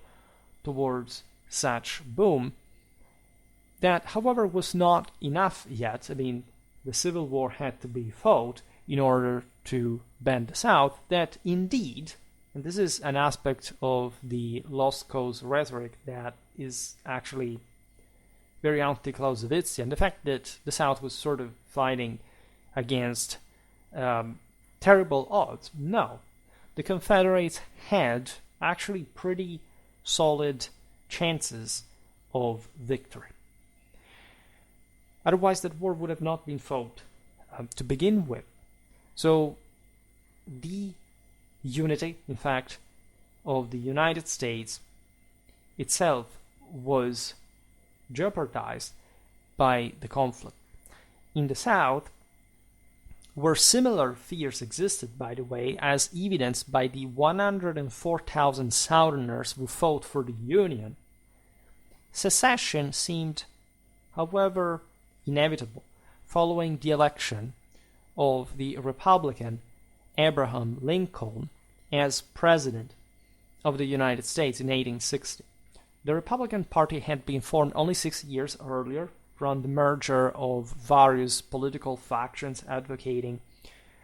towards such boom. That, however, was not enough yet. I mean, the Civil War had to be fought in order to bend the South. That indeed, and this is an aspect of the lost cause rhetoric that is actually very anti-Clausewitzian, the fact that the South was sort of fighting against terrible odds. No, the Confederates had actually pretty solid chances of victory. Otherwise, that war would have not been fought to begin with. So the unity, in fact, of the United States itself was jeopardized by the conflict. In the South, where similar fears existed, by the way, as evidenced by the 104,000 Southerners who fought for the Union, secession seemed, however, inevitable following the election of the Republican Abraham Lincoln as President of the United States in 1860. The Republican Party had been formed only 6 years earlier from the merger of various political factions advocating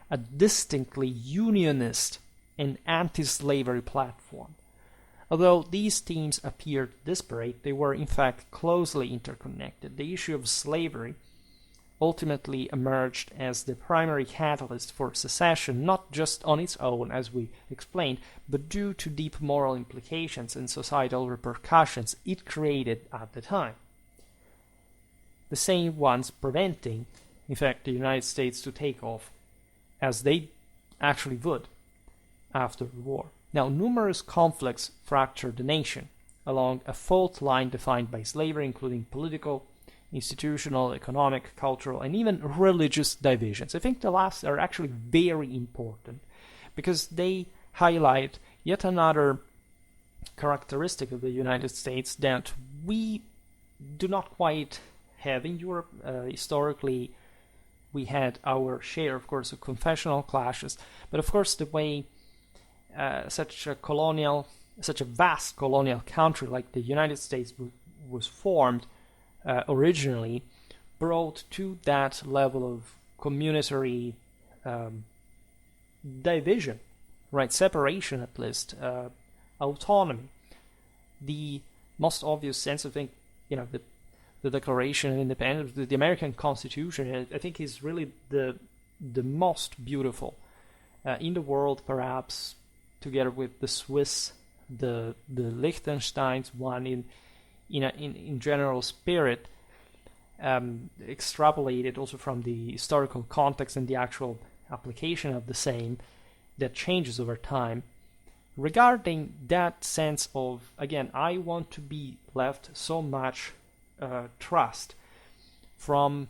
a distinctly unionist and anti-slavery platform. Although these themes appeared disparate, they were in fact closely interconnected. The issue of slavery ultimately emerged as the primary catalyst for secession, not just on its own, as we explained, but due to deep moral implications and societal repercussions it created at the time. The same ones preventing, in fact, the United States to take off as they actually would after the war. Now, numerous conflicts fractured the nation along a fault line defined by slavery, including political, institutional, economic, cultural, and even religious divisions. I think the last are actually very important because they highlight yet another characteristic of the United States that we do not quite have in Europe. Historically, we had our share, of course, of confessional clashes, but of course the way such a vast colonial country like the United States was formed originally brought to that level of communitary division, right? Separation, at least, autonomy. The most obvious sense, I think, the Declaration of Independence, the American Constitution, I think is really the most beautiful in the world, perhaps, together with the Swiss, the Liechtenstein's one in general spirit, extrapolated also from the historical context and the actual application of the same that changes over time. Regarding that sense of, again, I want to be left so much trust from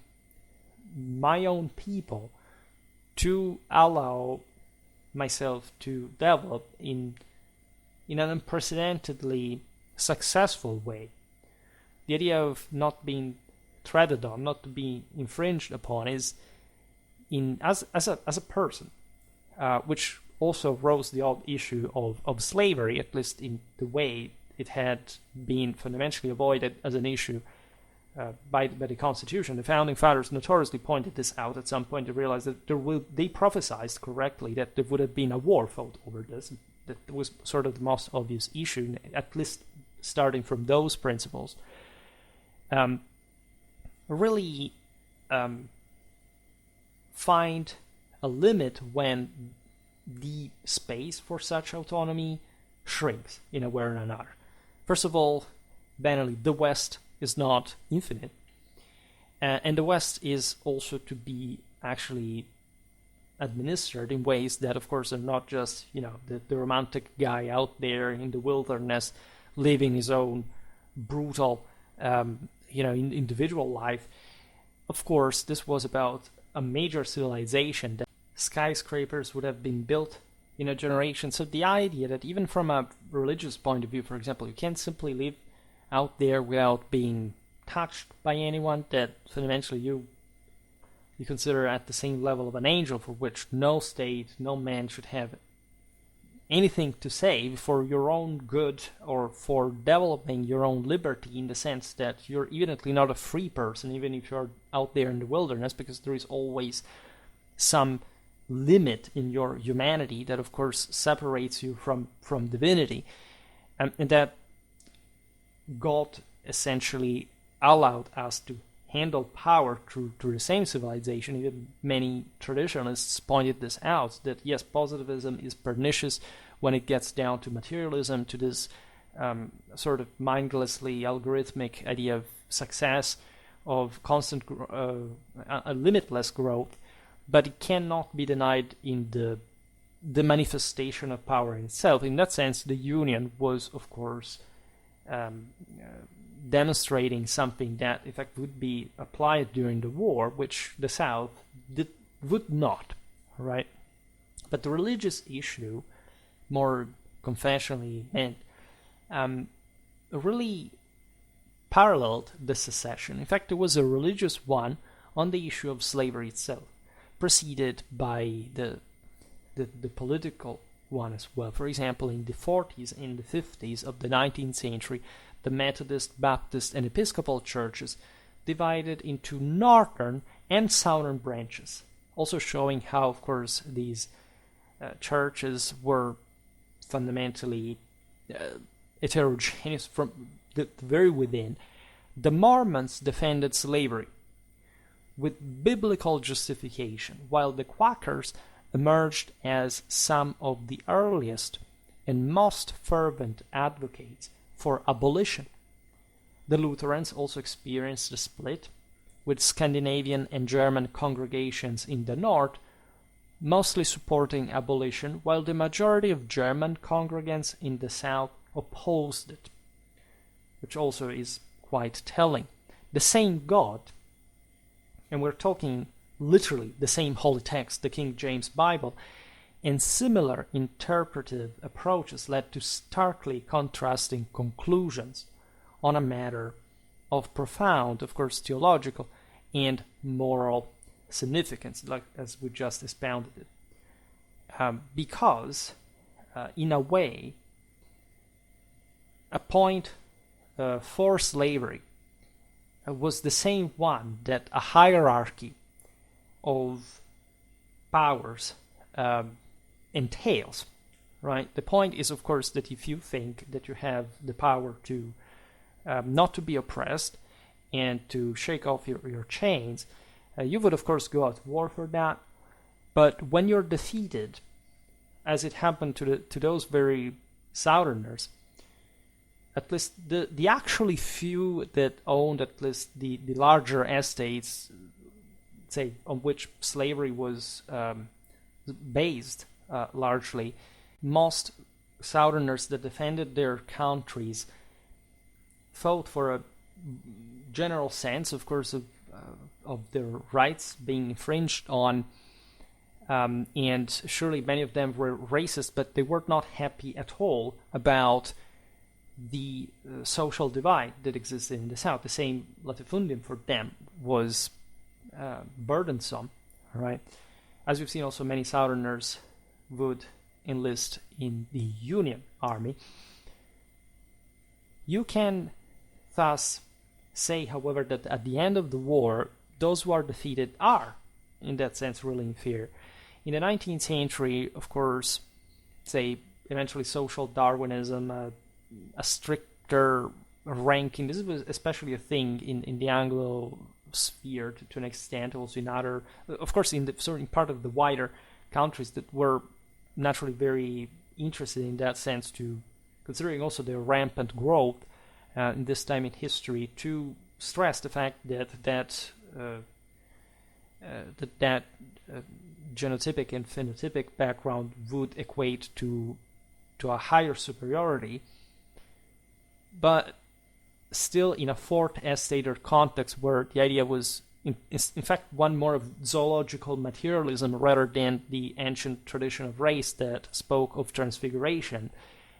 my own people to allow myself to develop in an unprecedentedly successful way. The idea of not being treaded on, not to be infringed upon, is as a person, which also rose the old issue of slavery, at least in the way it had been fundamentally avoided as an issue by the Constitution. The Founding Fathers notoriously pointed this out at some point. They realized that they prophesied correctly that there would have been a war fought over this. That was sort of the most obvious issue, at least starting from those principles. Really find a limit when the space for such autonomy shrinks in a way or another. First of all, banally, the West is not infinite. And the West is also to be actually administered in ways that, of course, are not just, the romantic guy out there in the wilderness living his own brutal, individual life. Of course, this was about a major civilization that skyscrapers would have been built in a generation. So the idea that even from a religious point of view, for example, you can't simply live out there without being touched by anyone, that fundamentally you you consider at the same level of an angel, for which no state, no man should have anything to say for your own good or for developing your own liberty, in the sense that you're evidently not a free person, even if you're out there in the wilderness, because there is always some limit in your humanity that, of course, separates you from divinity. And that God essentially allowed us to handle power through the same civilization. Even many traditionalists pointed this out, that yes, positivism is pernicious when it gets down to materialism, to this sort of mindlessly algorithmic idea of success, of constant, a limitless growth, but it cannot be denied in the manifestation of power in itself. In that sense, the Union was, of course, demonstrating something that, in fact, would be applied during the war, which the South would not, right? But the religious issue, more confessionally meant, really paralleled the secession. In fact, there was a religious one on the issue of slavery itself, preceded by the political one as well. For example, in the 40s and the 50s of the 19th century, the Methodist, Baptist, and Episcopal churches divided into northern and southern branches, also showing how, of course, these churches were fundamentally heterogeneous from the very within. The Mormons defended slavery with biblical justification, while the Quakers emerged as some of the earliest and most fervent advocates for abolition. The Lutherans also experienced a split, with Scandinavian and German congregations in the north mostly supporting abolition, while the majority of German congregants in the south opposed it, which also is quite telling. The same God, and we're talking literally the same holy text, the King James Bible, and similar interpretive approaches led to starkly contrasting conclusions on a matter of profound, of course, theological and moral significance, like as we just expounded it. Because, in a way, a point for slavery was the same one that a hierarchy of powers entails, right? The point is, of course, that if you think that you have the power to not to be oppressed and to shake off your chains, you would, of course, go out to war for that. But when you're defeated, as it happened to those very Southerners, at least the actually few that owned at least the larger estates, say, on which slavery was based largely, most Southerners that defended their countries fought for a general sense, of course, of their rights being infringed on, and surely many of them were racist, but they were not happy at all about the social divide that existed in the South. The same latifundium for them was burdensome, right? As we've seen, also many Southerners would enlist in the Union Army. You can thus say, however, that at the end of the war, those who are defeated are, in that sense, really inferior. In the 19th century, of course, say, eventually social Darwinism, a stricter ranking, this was especially a thing in the Anglo sphere to an extent, also in other, of course, in the certain part of the wider countries that were naturally very interested in that sense, to considering also their rampant growth in this time in history, to stress the fact that genotypic and phenotypic background would equate to a higher superiority, but still in a fourth estate or context where the idea was in fact one more of zoological materialism rather than the ancient tradition of race that spoke of transfiguration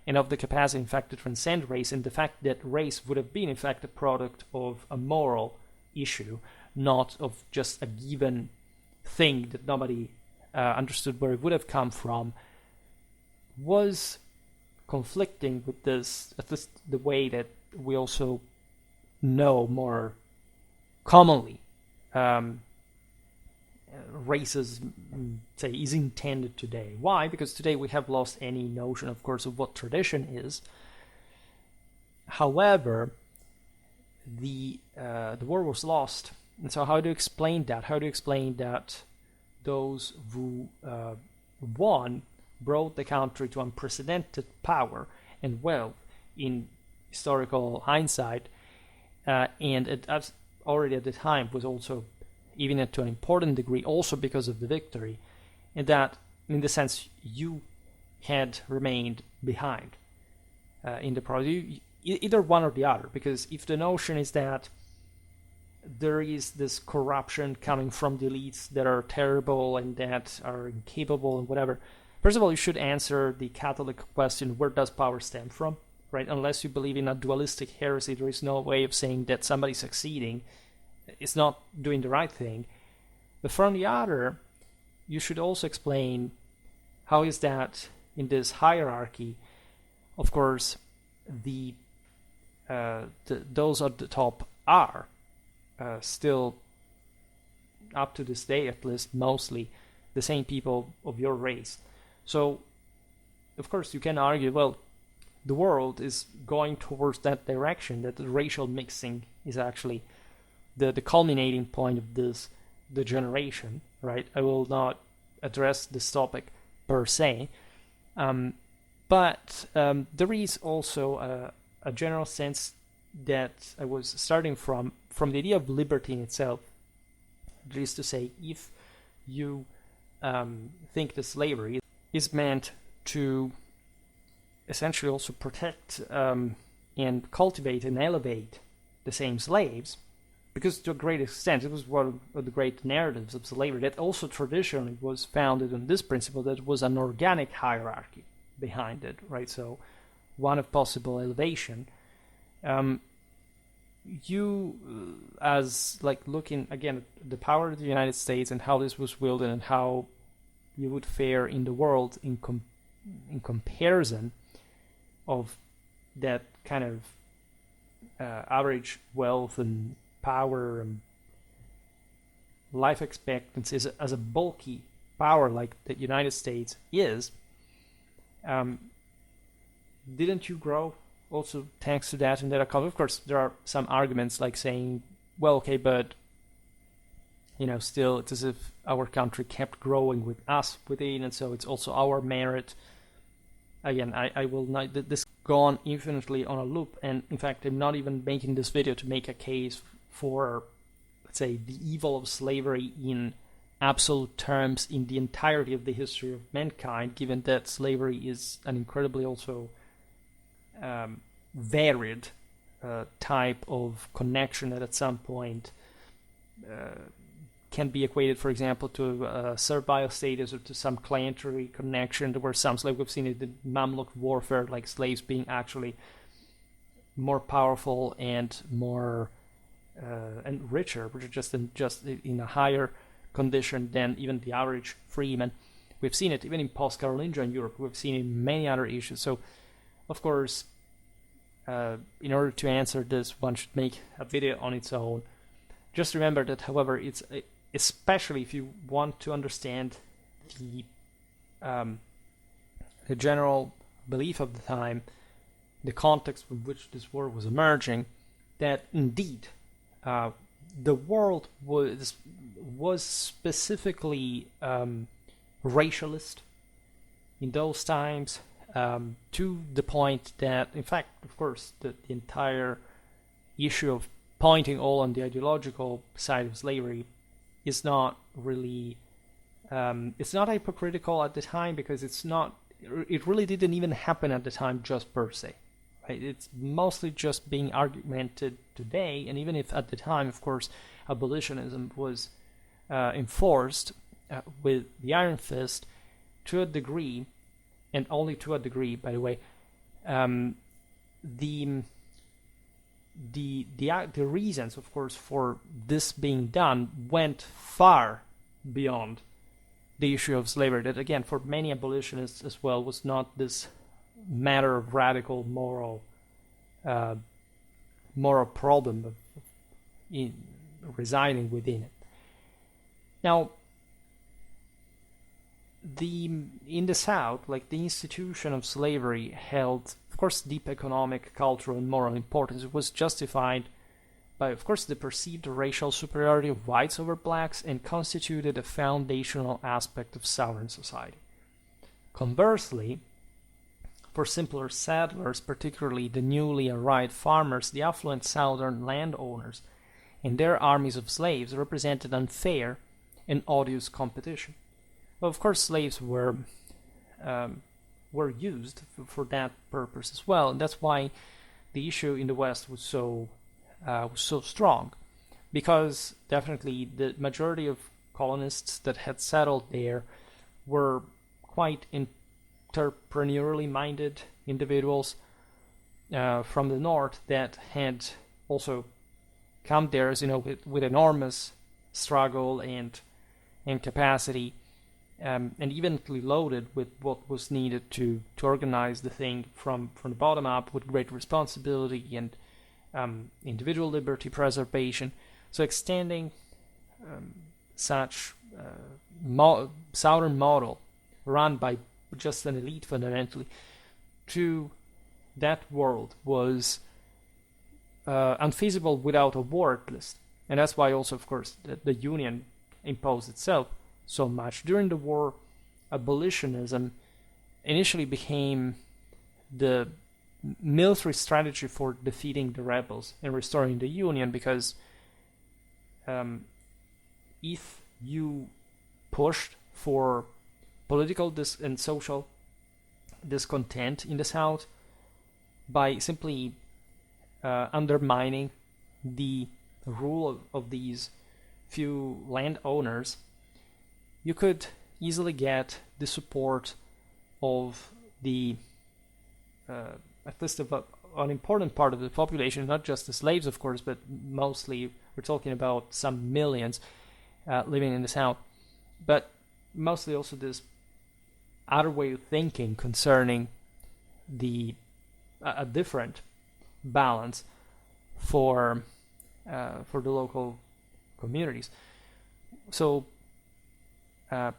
and of the capacity in fact to transcend race, and the fact that race would have been in fact a product of a moral issue, not of just a given thing that nobody understood where it would have come from, was conflicting with this, at least the way that we also know more commonly racism, say, is intended today. Why? Because today we have lost any notion, of course, of what tradition is. However, the war was lost, and so how do you explain that? How do you explain that those who won brought the country to unprecedented power and wealth in historical hindsight, and it already at the time was also, even to an important degree, also because of the victory, and that, in the sense, you had remained behind in the process. Either one or the other, because if the notion is that there is this corruption coming from the elites that are terrible and that are incapable and whatever, first of all, you should answer the Catholic question, where does power stem from, right? Unless you believe in a dualistic heresy, there is no way of saying that somebody succeeding is not doing the right thing. But from the other, you should also explain how is that in this hierarchy, of course, those at the top are still, up to this day at least, mostly the same people of your race. So, of course, you can argue, well, the world is going towards that direction, that the racial mixing is actually the culminating point of this degeneration, right? I will not address this topic per se, but there is also a general sense that I was starting from the idea of liberty in itself. That is to say, if you think that slavery is meant to essentially also protect and cultivate and elevate the same slaves, because to a great extent it was one of the great narratives of slavery that also traditionally was founded on this principle, that it was an organic hierarchy behind it, right? So one of possible elevation. You, as like looking again at the power of the United States and how this was wielded and how you would fare in the world in comparison of that kind of average wealth and power and life expectancy as a bulky power like the United States is, didn't you grow also thanks to that and that economy? Of course, there are some arguments like saying, well, okay, but still it's as if our country kept growing with us within, and so it's also our merit. Again, I will not, this go on infinitely on a loop, and in fact, I'm not even making this video to make a case for, let's say, the evil of slavery in absolute terms in the entirety of the history of mankind, given that slavery is an incredibly also varied type of connection that at some point can be equated, for example, to servile status or to some clientry connection. There were some slaves, we've seen it in Mamluk warfare, like slaves being actually more powerful and more and richer, just in a higher condition than even the average freeman. We've seen it even in post-Carolingian Europe. We've seen it in many other issues. So, of course, in order to answer this, one should make a video on its own. Just remember that, however, it's especially if you want to understand the general belief of the time, the context in which this war was emerging, that indeed the world was specifically racialist in those times, to the point that, in fact, of course, the entire issue of pointing all on the ideological side of slavery is not really, it's not hypocritical at the time, because it really didn't even happen at the time just per se. Right? It's mostly just being argumented today, and even if at the time, of course, abolitionism was enforced with the iron fist to a degree, and only to a degree, by the way, the reasons, of course, for this being done went far beyond the issue of slavery, that again, for many abolitionists as well, was not this matter of radical moral problem residing within it. Now, in the South, like, the institution of slavery held, of course, deep economic, cultural, and moral importance. It was justified by, of course, the perceived racial superiority of whites over blacks, and constituted a foundational aspect of Southern society. Conversely, for simpler settlers, particularly the newly arrived farmers, the affluent Southern landowners, and their armies of slaves represented unfair and odious competition. Well, of course, slaves were used for that purpose as well, and that's why the issue in the West was so strong, because definitely the majority of colonists that had settled there were quite entrepreneurially minded individuals from the North that had also come there, as you know, with enormous struggle and capacity, and evenly loaded with what was needed to organize the thing from the bottom up, with great responsibility and individual liberty preservation. So extending such Southern model run by just an elite fundamentally to that world was unfeasible without a war at least. And that's why also, of course, the Union imposed itself so much. During the war, abolitionism initially became the military strategy for defeating the rebels and restoring the Union, because if you pushed for political and social discontent in the South by simply undermining the rule of these few landowners, you could easily get the support of the at least of an important part of the population, not just the slaves, of course, but mostly we're talking about some millions living in the South, but mostly also this other way of thinking concerning a different balance for the local communities. So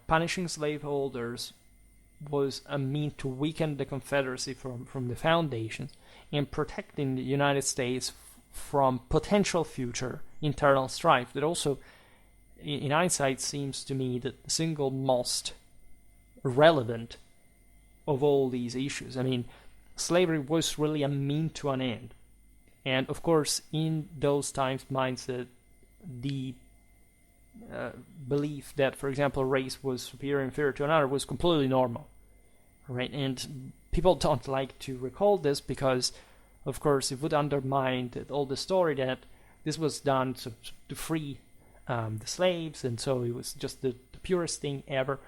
punishing slaveholders was a means to weaken the Confederacy from the foundations, and protecting the United States from potential future internal strife. That also, in hindsight, seems to me that the single most relevant of all these issues. I mean, slavery was really a means to an end. And of course, in those times mindset, the belief that, for example, race was superior or inferior to another was completely normal, right? And people don't like to recall this because, of course, it would undermine all the story that this was done to free the slaves, and so it was just the purest thing ever.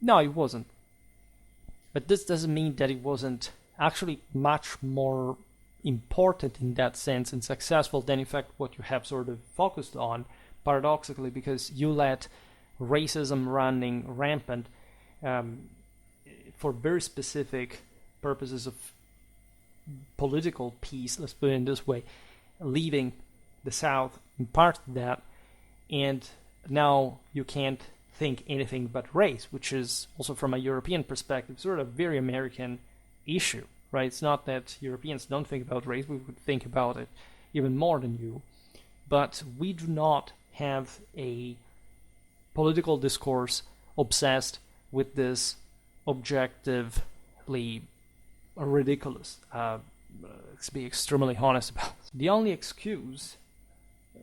No, it wasn't. But this doesn't mean that it wasn't actually much more important in that sense and successful than, in fact, what you have sort of focused on, paradoxically, because you let racism running rampant for very specific purposes of political peace, let's put it in this way, leaving the South in part of that, and now you can't think anything but race, which is also from a European perspective sort of a very American issue, right? It's not that Europeans don't think about race, we would think about it even more than you, but we do not have a political discourse obsessed with this objectively ridiculous. Let's be extremely honest about it. The only excuse,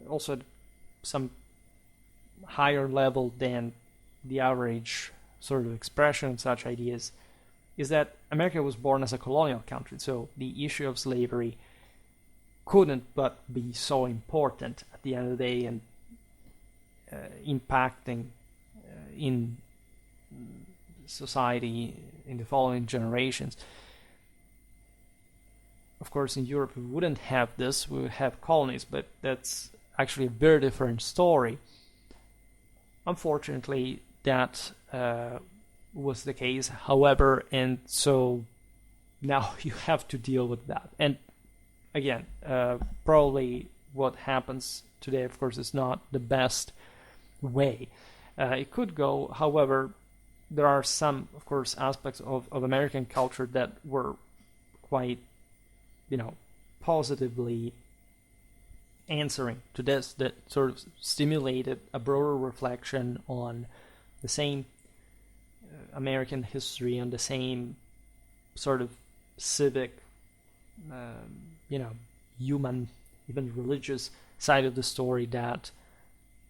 also at some higher level than the average sort of expression of such ideas, is that America was born as a colonial country, so the issue of slavery couldn't but be so important at the end of the day and impacting in society in the following generations. Of course, in Europe we wouldn't have this, we would have colonies, but that's actually a very different story. unfortunately, that was the case. However, and so now you have to deal with that. And again, probably what happens today, of course, is not the best way it could go. However, there are some, of course, aspects of American culture that were quite, positively answering to this, that sort of stimulated a broader reflection on the same American history and the same sort of civic, human, even religious side of the story that,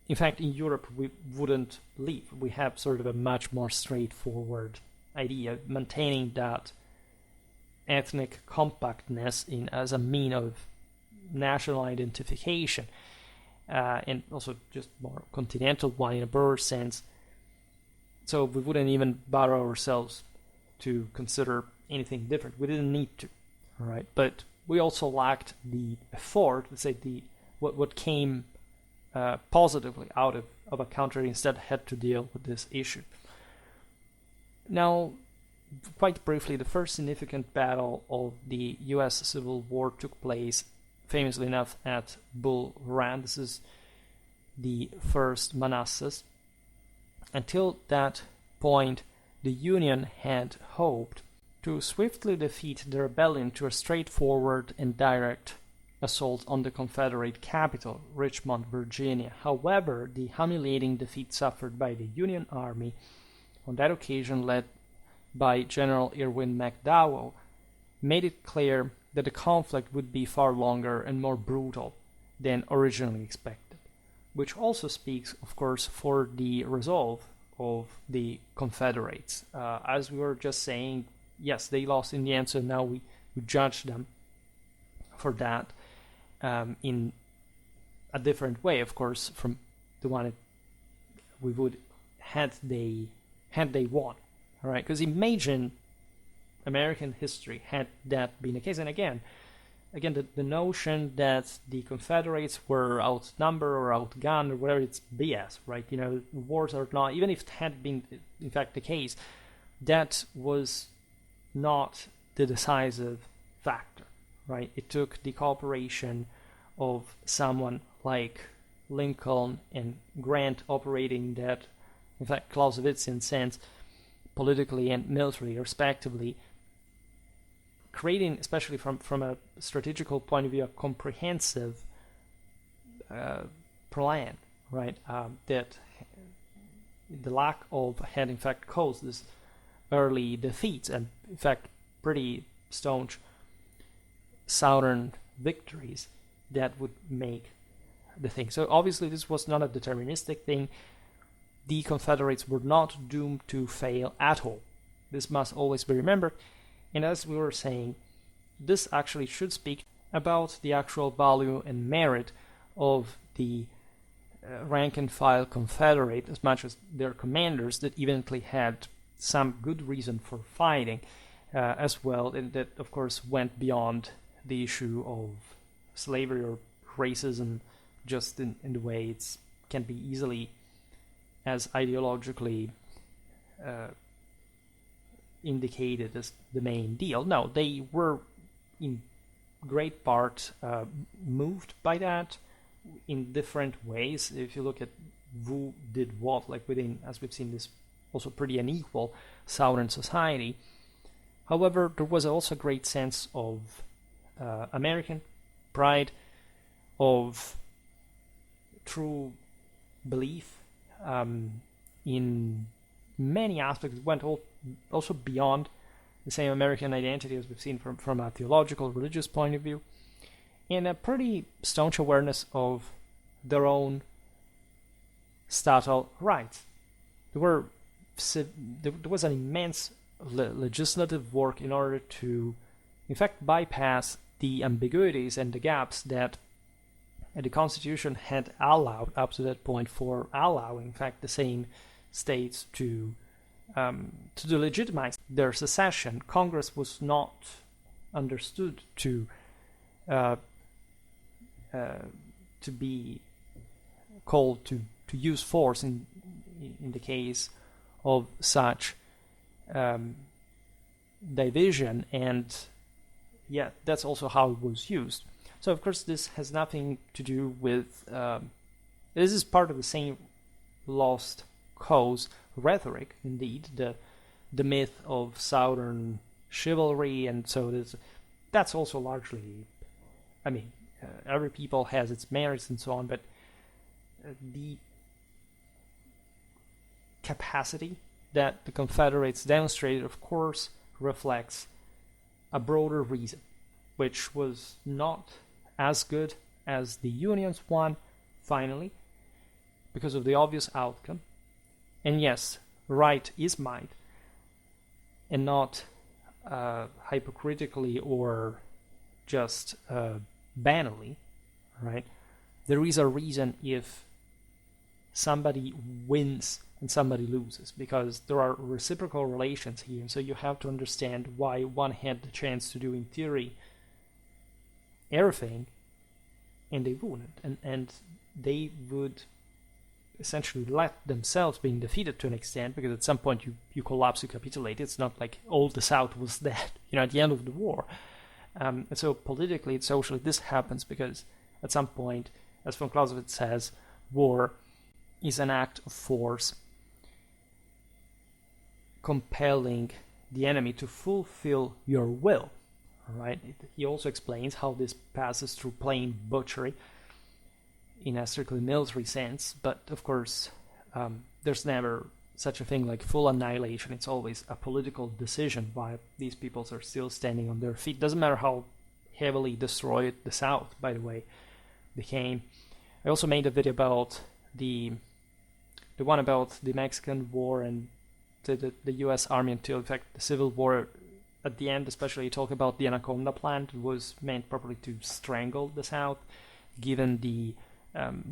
in fact, in Europe we wouldn't leave. We have sort of a much more straightforward idea, maintaining that ethnic compactness as a mean of national identification, and also just more continental one in a broader sense. So we wouldn't even bother ourselves to consider anything different. We didn't need to, all right? But we also lacked the effort, let's say what came positively out of a country instead had to deal with this issue. Now, quite briefly, the first significant battle of the U.S. Civil War took place, famously enough, at Bull Run. This is the first Manassas. Until that point, the Union had hoped to swiftly defeat the rebellion to a straightforward and direct assault on the Confederate capital, Richmond, Virginia. However, the humiliating defeat suffered by the Union Army on that occasion, led by General Irwin McDowell, made it clear that the conflict would be far longer and more brutal than originally expected, which also speaks, of course, for the resolve of the Confederates. As we were just saying, yes, they lost in the end, so now we judge them for that in a different way, of course, from the one we would had they won. All right, because imagine American history had that been the case. And again, the notion that the Confederates were outnumbered or outgunned or whatever, it's BS, right? Wars are not, even if it had been in fact the case, that was not the decisive factor, right? It took the cooperation of someone like Lincoln and Grant operating that, in fact, Clausewitzian sense, politically and militarily, respectively, creating, especially from a strategical point of view, a comprehensive plan, right? That the lack of had, in fact, caused this early defeats and, in fact, pretty staunch Southern victories that would make the thing. So obviously this was not a deterministic thing. The Confederates were not doomed to fail at all. This must always be remembered. And as we were saying, this actually should speak about the actual value and merit of the rank and file Confederate, as much as their commanders that evidently had some good reason for fighting as well, and that of course went beyond the issue of slavery or racism, just in the way it can be easily as ideologically indicated as the main deal. No, they were in great part moved by that in different ways. If you look at who did what, like within, as we've seen, this also pretty unequal Southern society. However, there was also a great sense of American pride, of true belief in many aspects. It went also beyond the same American identity as we've seen from a theological, religious point of view, and a pretty staunch awareness of their own statal rights. There was an immense legislative work in order to, in fact, bypass the ambiguities and the gaps that the Constitution had allowed up to that point for allowing, in fact, the same states to delegitimize their secession. Congress was not understood to be called to use force in in the case of such division, and yeah, that's also how it was used. So of course this has nothing to do with this is part of the same lost cause rhetoric, indeed, the myth of Southern chivalry, and so that's also largely, I mean, every people has its merits and so on, but the capacity that the Confederates demonstrated, of course, reflects a broader reason, which was not as good as the Union's one, finally, because of the obvious outcome. And yes, right is might, and not hypocritically or just banally, right? There is a reason if somebody wins and somebody loses, because there are reciprocal relations here, so you have to understand why one had the chance to do, in theory, everything, and they wouldn't, and they would essentially let themselves being defeated to an extent, because at some point you collapse, you capitulate. It's not like all the South was dead, at the end of the war. And so politically and socially this happens because at some point, as von Clausewitz says, war is an act of force compelling the enemy to fulfill your will, right? He also explains how this passes through plain butchery in a strictly military sense, but of course there's never such a thing like full annihilation. It's always a political decision why these peoples are still standing on their feet. Doesn't matter how heavily destroyed the South, by the way, became. I also made a video about the one about the Mexican War and the U.S. Army until, in fact, the Civil War. At the end, especially, you talk about the Anaconda Plan. It was meant probably to strangle the South, given the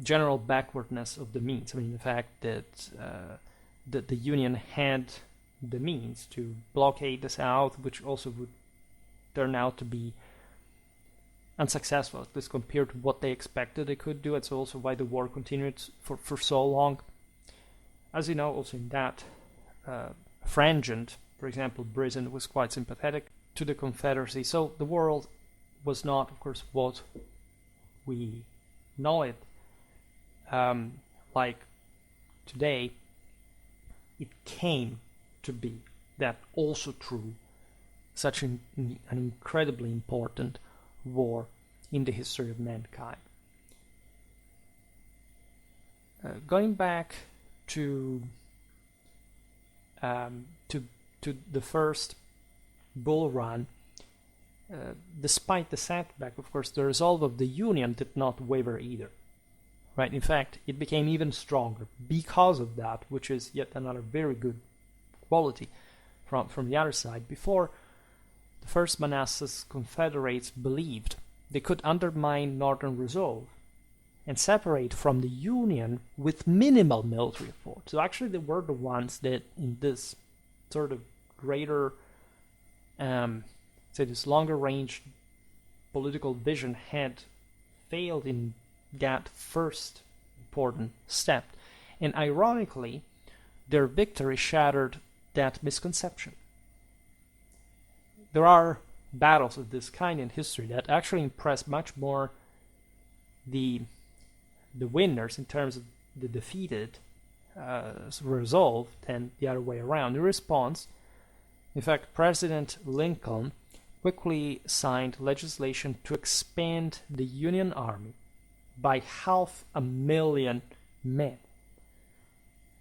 general backwardness of the means. I mean, the fact that the Union had the means to blockade the South, which also would turn out to be unsuccessful, at least compared to what they expected they could do. It's also why the war continued for so long. As you know, also in that frangent, for example, Britain was quite sympathetic to the Confederacy. So the world was not, of course, what we know it like today. It came to be that also through such an incredibly important war in the history of mankind. Going back to the first Bull Run, despite the setback, of course, the resolve of the Union did not waver either. Right? In fact, it became even stronger because of that, which is yet another very good quality from the other side. Before the first Manassas Confederates believed they could undermine Northern resolve and separate from the Union with minimal military effort. So actually they were the ones that in this sort of greater, this longer range political vision had failed in that first important step. And ironically, their victory shattered that misconception. There are battles of this kind in history that actually impress much more the winners in terms of the defeated resolve than the other way around. In response, in fact, President Lincoln quickly signed legislation to expand the Union Army by 500,000 men,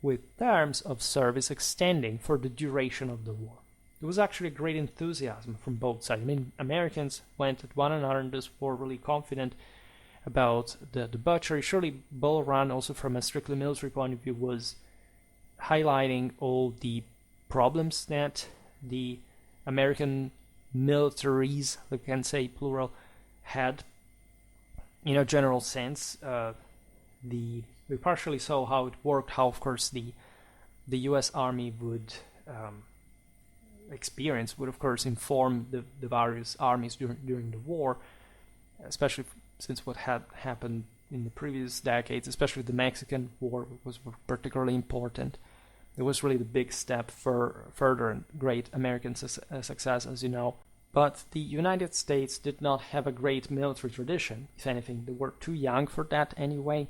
with terms of service extending for the duration of the war. There was actually a great enthusiasm from both sides. I mean, Americans went at one another in this war really confident about the butchery. Surely Bull Run, also from a strictly military point of view, was highlighting all the problems that the American militaries, we can say plural, had. In a general sense, we partially saw how it worked, how, of course, the U.S. Army would would, of course, inform the various armies during the war, especially since what had happened in the previous decades, especially the Mexican War was particularly important. It was really the big step for further and great American success, as you know. But the United States did not have a great military tradition. If anything, they were too young for that anyway.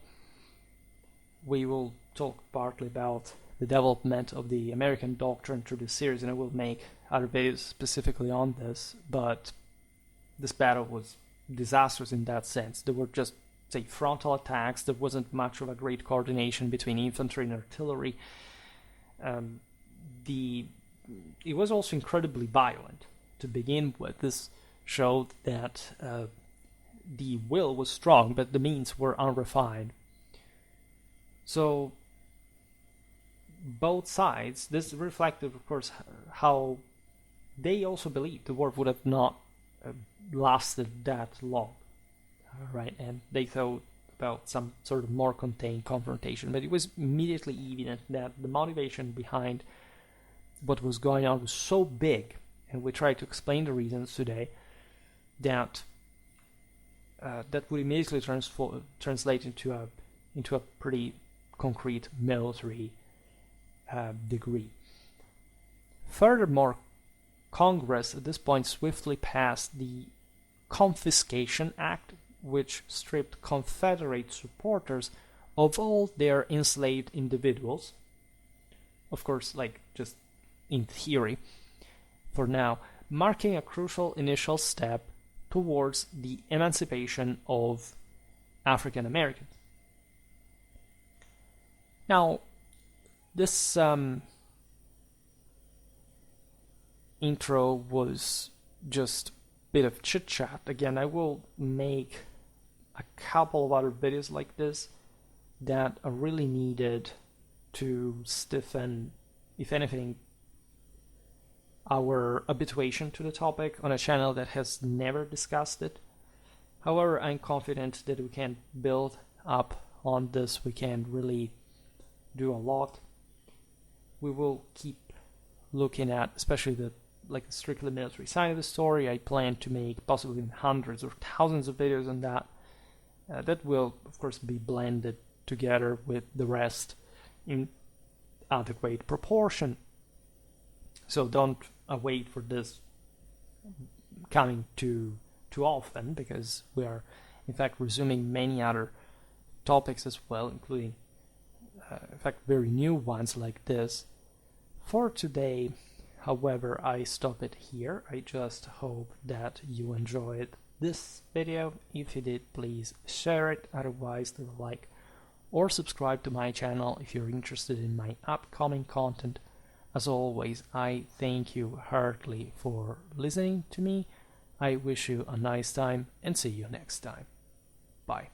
We will talk partly about the development of the American doctrine through this series, and I will make other videos specifically on this, but this battle was disastrous in that sense. There were just, say, frontal attacks. There wasn't much of a great coordination between infantry and artillery. It was also incredibly violent to begin with. This showed that the will was strong, but the means were unrefined. So both sides, this reflected, of course, how they also believed the war would have not lasted that long, right? And they thought about some sort of more contained confrontation, but it was immediately evident that the motivation behind what was going on was so big, and we try to explain the reasons today, that that would immediately translate into a pretty concrete military degree. Furthermore, Congress at this point swiftly passed the Confiscation Act, which stripped Confederate supporters of all their enslaved individuals. Of course, like just in theory, for now, marking a crucial initial step towards the emancipation of African Americans. Now, this intro was just a bit of chit chat. Again, I will make a couple of other videos like this that are really needed to stiffen, if anything, our habituation to the topic on a channel that has never discussed it. However, I'm confident that we can build up on this. We can really do a lot. We will keep looking at, especially the strictly military side of the story. I plan to make possibly hundreds or thousands of videos on that. That will, of course, be blended together with the rest in adequate proportion. So don't wait for this coming too often, because we are, in fact, resuming many other topics as well, including, in fact, very new ones like this. For today, however, I stop it here. I just hope that you enjoyed this video. If you did, please share it. Otherwise, leave a like or subscribe to my channel if you're interested in my upcoming content. As always, I thank you heartily for listening to me. I wish you a nice time and see you next time. Bye.